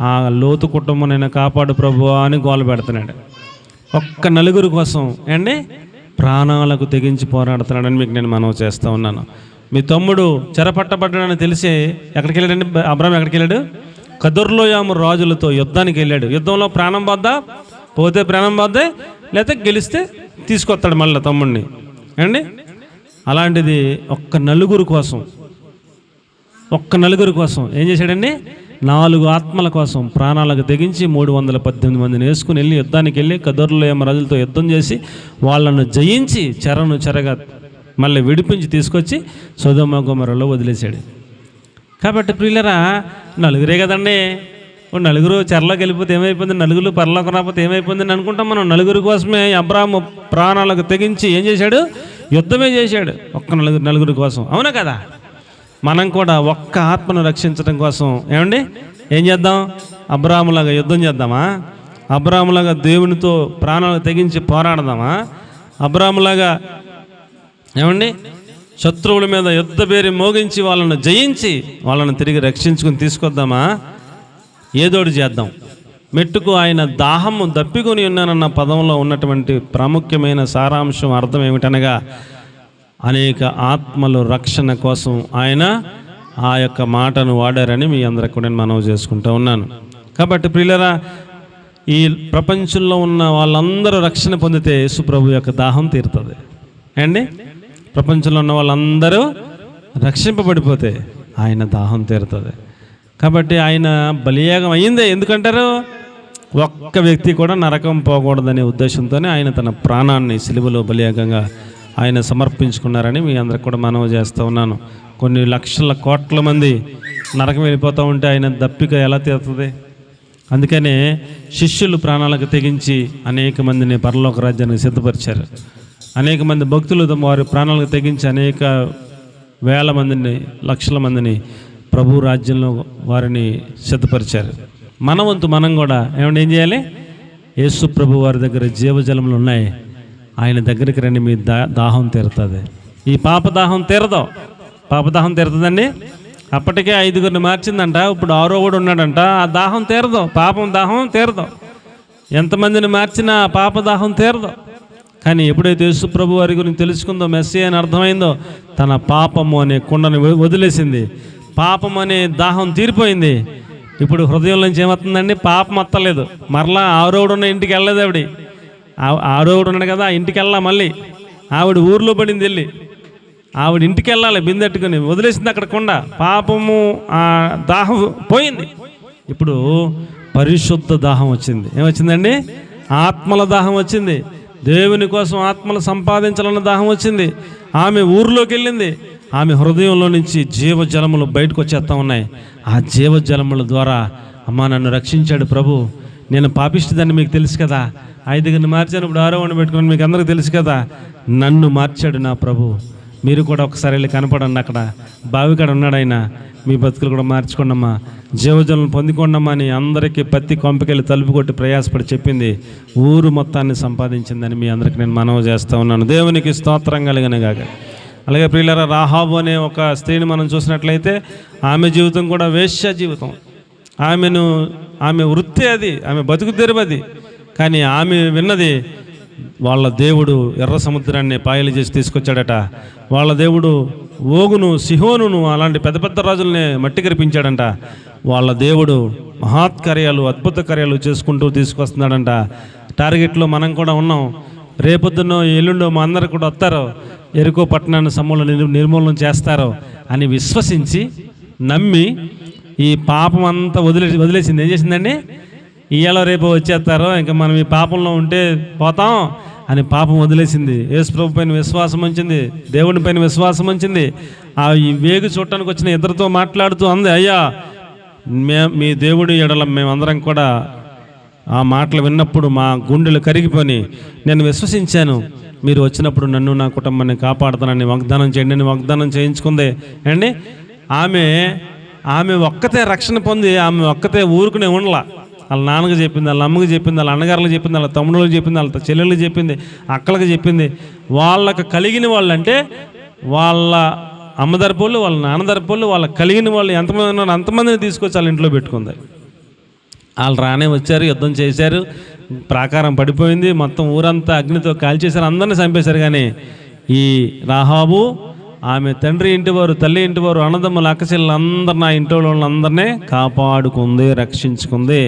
ఆ లోతు కుటుంబం కాపాడు ప్రభువా అని గోల పెడుతున్నాడు. ఒక్క నలుగురు కోసం అండి ప్రాణాలకు తెగించి పోరాడుతున్నాడని మీకు నేను మనవి చేస్తూ ఉన్నాను. మీ తమ్ముడు చెరపట్టబడ్డాడని తెలిసి ఎక్కడికి వెళ్ళాడండి? అబ్రాహాము ఎక్కడికి వెళ్ళాడు? కదొర్లోయాము రాజులతో యుద్ధానికి వెళ్ళాడు. యుద్ధంలో ప్రాణం పోద్దా? పోతే ప్రాణం పోద్దే, లేకపోతే గెలిస్తే తీసుకొస్తాడు మళ్ళీ తమ్ముడిని అండి. అలాంటిది ఒక్క నలుగురు కోసం ఏం చేశాడండి? 4 ఆత్మల కోసం ప్రాణాలకు తెగించి 318 మందిని వేసుకుని వెళ్ళి యుద్ధానికి వెళ్ళి కదొర్లోయాము రాజులతో యుద్ధం చేసి వాళ్ళను జయించి చెరగా మళ్ళీ విడిపించి తీసుకొచ్చి సొదొమ గొమొర్రాలో వదిలేశాడు. కాబట్టి ప్రియులరా, నలుగురే కదండి. నలుగురు చెరలోకి వెళ్ళిపోతే ఏమైపోయింది, నలుగురు పరలోకి రాకపోతే ఏమైపోయిందని అనుకుంటాం మనం. నలుగురి కోసమే అబ్రాహాము ప్రాణాలకు తెగించి ఏం చేశాడు? యుద్ధమే చేశాడు ఒక్క నలుగురి కోసం. అవునా కదా? మనం కూడా ఒక్క ఆత్మను రక్షించడం కోసం ఏమండి ఏం చేద్దాం? అబ్రాహాములాగా యుద్ధం చేద్దామా? అబ్రాహాములాగా దేవునితో ప్రాణాలకు తెగించి పోరాడదామా? అబ్రాహాములాగా ఏమండి శత్రువుల మీద యుద్ధ పేరు మోగించి వాళ్ళను జయించి వాళ్ళను తిరిగి రక్షించుకుని తీసుకొద్దామా? ఏదోడు చేద్దాం. మెట్టుకు ఆయన దాహము దప్పికొని ఉన్నానన్న పదంలో ఉన్నటువంటి ప్రాముఖ్యమైన సారాంశం అర్థం ఏమిటనగా, అనేక ఆత్మలు రక్షణ కోసం ఆయన ఆ యొక్క మాటను వాడారని మీ అందరికి కూడా నేను మనవి చేసుకుంటూ ఉన్నాను. కాబట్టి ప్రియులరా, ఈ ప్రపంచంలో ఉన్న వాళ్ళందరూ రక్షణ పొందితే యేసుప్రభు యొక్క దాహం తీరుతుంది అండి. ప్రపంచంలో ఉన్న వాళ్ళందరూ రక్షింపబడిపోతే ఆయన దాహం తీరుతుంది. కాబట్టి ఆయన బలియాగం అయ్యిందే. ఎందుకంటారు? ఒక్క వ్యక్తి కూడా నరకం పోకూడదనే ఉద్దేశంతోనే ఆయన తన ప్రాణాన్ని సిలువలో బలియాగంగా ఆయన సమర్పించుకున్నారని మీ అందరికి కూడా మనవి చేస్తూ ఉన్నాను. కొన్ని లక్షల కోట్ల మంది నరకం వెళ్ళిపోతూ ఉంటే ఆయన దప్పిక ఎలా తీరుతుంది? అందుకనే శిష్యులు ప్రాణాలకు తెగించి అనేక మందిని పరలోక రాజ్యానికి సిద్ధపరిచారు. అనేక మంది భక్తులు వారి ప్రాణాలకు తెగించి అనేక వేల మందిని, లక్షల మందిని ప్రభు రాజ్యంలో వారిని సిద్ధపరిచారు. మన వంతు మనం కూడా ఏం చేయాలి? యేసు ప్రభు వారి దగ్గర జీవజలములు ఉన్నాయి, ఆయన దగ్గరికి రండి, మీ దాహం తీరుతుంది. ఈ పాపదాహం తీరదు. పాపదాహం తీరుతుందండి. అప్పటికే 5గురిని మార్చిందంట, ఇప్పుడు 6వ కూడా ఉన్నాడంట. ఆ దాహం తీరదు, పాపం దాహం తీరదు. ఎంతమందిని మార్చినా పాపదాహం తీరదు. కానీ ఎప్పుడైతే యేసు ప్రభు వారి గురించి తెలుసుకుందో, మెస్సీ అని అర్థమైందో, తన పాపము అనే కుండను వదిలేసింది. పాపం అనే దాహం తీరిపోయింది. ఇప్పుడు హృదయం నుంచి ఏమవుతుందండి? పాపం అత్తలేదు. మరలా 6వ ఉన్న ఇంటికి వెళ్ళలేదు. ఆవిడ ఉన్నాడు కదా, ఇంటికి వెళ్ళాలి. మళ్ళీ ఆవిడ ఊర్లో పడింది, వెళ్ళి ఆవిడ ఇంటికి వెళ్ళాలి బిందెట్టుకుని, వదిలేసింది అక్కడ కొండ. పాపము ఆ దాహం పోయింది. ఇప్పుడు పరిశుద్ధ దాహం వచ్చింది. ఏమొచ్చిందండి? ఆత్మల దాహం వచ్చింది. దేవుని కోసం ఆత్మలు సంపాదించాలన్న దాహం వచ్చింది. ఆమె ఊర్లోకి వెళ్ళింది. ఆమె హృదయంలో నుంచి జీవజలములు బయటకు వచ్చేస్తూ ఉన్నాయి. ఆ జీవజలముల ద్వారా, అమ్మా నన్ను రక్షించాడు ప్రభు, నేను పాపిష్టిదాన్ని మీకు తెలుసు కదా, 5గురిని మార్చాను, ఇప్పుడు 6వ పెట్టుకున్నాను, మీకు అందరికీ తెలుసు కదా, నన్ను మార్చాడు నా ప్రభు. మీరు కూడా ఒకసారి వెళ్ళి కనపడండి, అక్కడ బావికాడ ఉన్నాడు ఆయన, మీ బతుకులు కూడా మార్చుకోండమ్మా, జీవజలం పొందుకోండమ్మా అని అందరికీ పత్తి కొంపకెళ్ళి తలుపు కొట్టి ప్రయాసపడి చెప్పింది. ఊరు మొత్తాన్ని సంపాదించిందని మీ అందరికీ నేను మనవి చేస్తూ ఉన్నాను. దేవునికి స్తోత్రం కలిగినగాక. అలాగే ప్రియులారా, రాహాబు అనే ఒక స్త్రీని మనం చూసినట్లయితే ఆమె జీవితం కూడా వేశ్య జీవితం. ఆమె వృత్తి అది, ఆమె బతుకు తెరువది. కానీ ఆమె విన్నది, వాళ్ళ దేవుడు ఎర్ర సముద్రాన్ని పాయలు చేసి తీసుకొచ్చాడట. వాళ్ళ దేవుడు ఓగును, సిహోనును అలాంటి పెద్ద పెద్ద రాజుల్ని మట్టి కరిపించాడంట. వాళ్ళ దేవుడు మహాత్కార్యాలు, అద్భుత కార్యాలు చేసుకుంటూ తీసుకొస్తున్నాడంట. టార్గెట్లో మనం కూడా ఉన్నాం. రేపొద్దునో ఎల్లుండో మా అందరు కూడా వస్తారు, ఎరుకో పట్టణాన్ని నిర్మూలన చేస్తారు అని విశ్వసించి నమ్మి ఈ పాపం అంతా వదిలేసింది. ఏం చేసిందండి? ఇవాళ రేపు వచ్చేస్తారో ఇంకా మనం ఈ పాపంలో ఉంటే పోతాం అని పాపం వదిలేసింది. యేసు ప్రభు పైన విశ్వాసం ఉంచింది, దేవుని పైన విశ్వాసం ఉంచింది. ఆ ఈ వేగు చూడటానికి వచ్చిన ఇద్దరితో మాట్లాడుతూ అంది, అయ్యా మీ దేవుడి ఎడల మేమందరం కూడా ఆ మాటలు విన్నప్పుడు మా గుండెలు కరిగిపోయి నేను విశ్వసించాను, మీరు వచ్చినప్పుడు నన్ను నా కుటుంబాన్ని కాపాడుతానని వాగ్దానం చేయండి అని వాగ్దానం చేయించుకుంది అండి. ఆమె ఒక్కతే రక్షణ పొంది ఆమె ఒక్కతే ఊరుకునే ఉండలా. వాళ్ళ నాన్నకి చెప్పింది, వాళ్ళ అమ్మకి చెప్పింది, వాళ్ళ అన్నగారులకు చెప్పింది, వాళ్ళ తమ్ముళ్ళకి చెప్పింది, వాళ్ళ చెల్లెళ్ళకి చెప్పింది, అక్కలకి చెప్పింది. వాళ్ళకి కలిగిన వాళ్ళు అంటే వాళ్ళ అమ్మ తరపోళ్ళు, వాళ్ళ నాన్న తరపోళ్ళు, వాళ్ళకి కలిగిన వాళ్ళు ఎంతమంది ఉన్నారో అంతమందిని తీసుకొచ్చి వాళ్ళ ఇంట్లో పెట్టుకుంది. వాళ్ళు రానే వచ్చారు, యుద్ధం చేశారు, ప్రాకారం పడిపోయింది, మొత్తం ఊరంతా అగ్నితో కాల్చేశారు, అందరినీ చంపేశారు. కానీ ఈ రాహాబు ఆమె తండ్రి ఇంటివారు, తల్లి ఇంటివారు, అన్నదమ్ములు, అక్కచెల్లెలు అందరు నా ఇంటి వాళ్ళందరినీ కాపాడుకుంది, రక్షించుకుంది.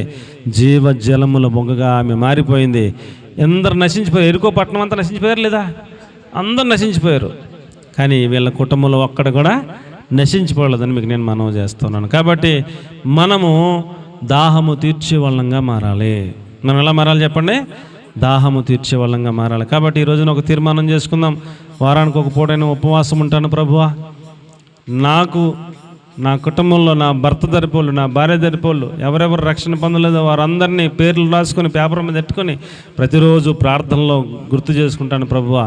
జీవజలముల బొగ్గగా ఆమె మారిపోయింది. అందరు నశించిపోయారు. ఎరుకో పట్టణం అంతా నశించిపోయారు లేదా? అందరు నశించిపోయారు. కానీ వీళ్ళ కుటుంబంలో ఒక్కడ కూడా నశించిపోలేదని మీకు నేను మనవి చేస్తున్నాను. కాబట్టి మనము దాహము తీర్చే వాళ్ళంగా మారాలి. మనం ఎలా మారాలి చెప్పండి? దాహము తీర్చే వాళ్ళంగా మారాలి. కాబట్టి ఈ రోజున ఒక తీర్మానం చేసుకుందాం. వారానికి ఒక పూటైనా ఉపవాసం ఉంటాను ప్రభువా, నాకు నా కుటుంబంలో నా భర్త తరపోళ్ళు, నా భార్య తరపోళ్ళు ఎవరెవరు రక్షణ పొందలేదో వారందరినీ పేర్లు రాసుకొని పేపర్ మీద పెట్టుకొని ప్రతిరోజు ప్రార్థనలో గుర్తు చేసుకుంటాను ప్రభువా.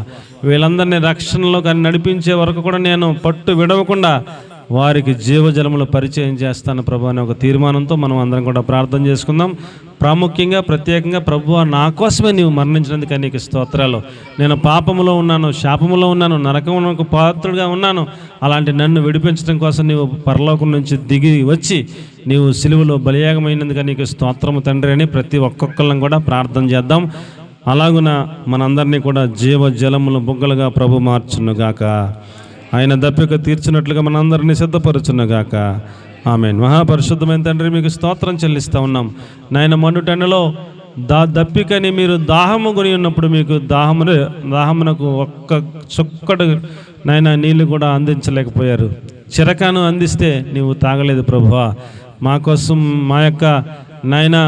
వీళ్ళందరినీ రక్షణలో కానీ నడిపించే వరకు కూడా నేను పట్టు విడవకుండా వారికి జీవజలములు పరిచయం చేస్తాను ప్రభు అనే ఒక తీర్మానంతో మనం అందరం కూడా ప్రార్థన చేసుకుందాం. ప్రాముఖ్యంగా ప్రత్యేకంగా ప్రభువా, నా కోసమే నీవు మరణించినందుకు నీకు స్తోత్రాలు. నేను పాపములో ఉన్నాను, శాపములో ఉన్నాను, నరకమునకు పాత్రుడిగా ఉన్నాను. అలాంటి నన్ను విడిపించడం కోసం నీవు పరలోకం నుంచి దిగి వచ్చి నీవు సిలువలో బలియాగమైనందుకు నీకు స్తోత్రము తండ్రి అని ప్రతి ఒక్కొక్కళ్ళం కూడా ప్రార్థన చేద్దాం. అలాగున మనందరినీ కూడా జీవజలముల బుగ్గలుగా ప్రభు మార్చునుగాక. ఆయన దప్పిక తీర్చినట్లుగా మనందరినీ సిద్ధపరచునుగాక. ఆమేన్. మహాపరిశుద్ధమైన తండ్రి మీకు స్తోత్రం చెల్లిస్తూ ఉన్నాం. నాయన మండుటెండలో దప్పికని మీరు దాహము కొని ఉన్నప్పుడు మీకు దాహమునకు ఒక్క చుక్కడు నాయన నీళ్ళు కూడా అందించలేకపోయారు. చిరకాను అందిస్తే నీవు తాగలేదు ప్రభువా. మా కోసం మా యొక్క నాయన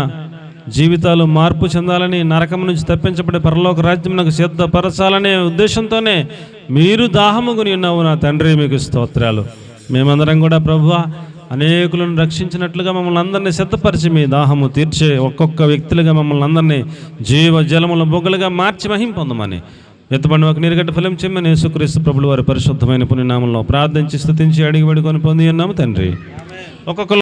జీవితాలు మార్పు చెందాలని, నరకం నుంచి తప్పించబడే పరలోక రాజ్యమునకు సిద్ధపరచాలనే ఉద్దేశంతోనే మీరు దాహము కొని ఉన్నావు నా తండ్రి, మీకు స్తోత్రాలు. మేమందరం కూడా ప్రభువా అనేకులను రక్షించినట్లుగా మమ్మల్ని అందరినీ సిద్ధపరిచి మీ దాహము తీర్చే ఒక్కొక్క వ్యక్తులుగా మమ్మల్ని అందరినీ జీవజలముల బొగ్గలుగా మార్చి మహిమ పొందమని ఎత్తబడిన ఒక నీరుగడ్డ ఫలం చెమ్మని యేసుక్రీస్తు ప్రభుల వారి పరిశుద్ధమైన పుణ్యనామంలో ప్రార్థించి స్తుతించి అడిగి వేడుకొని పొంది ఉన్నాము తండ్రి. ఒక్కొక్క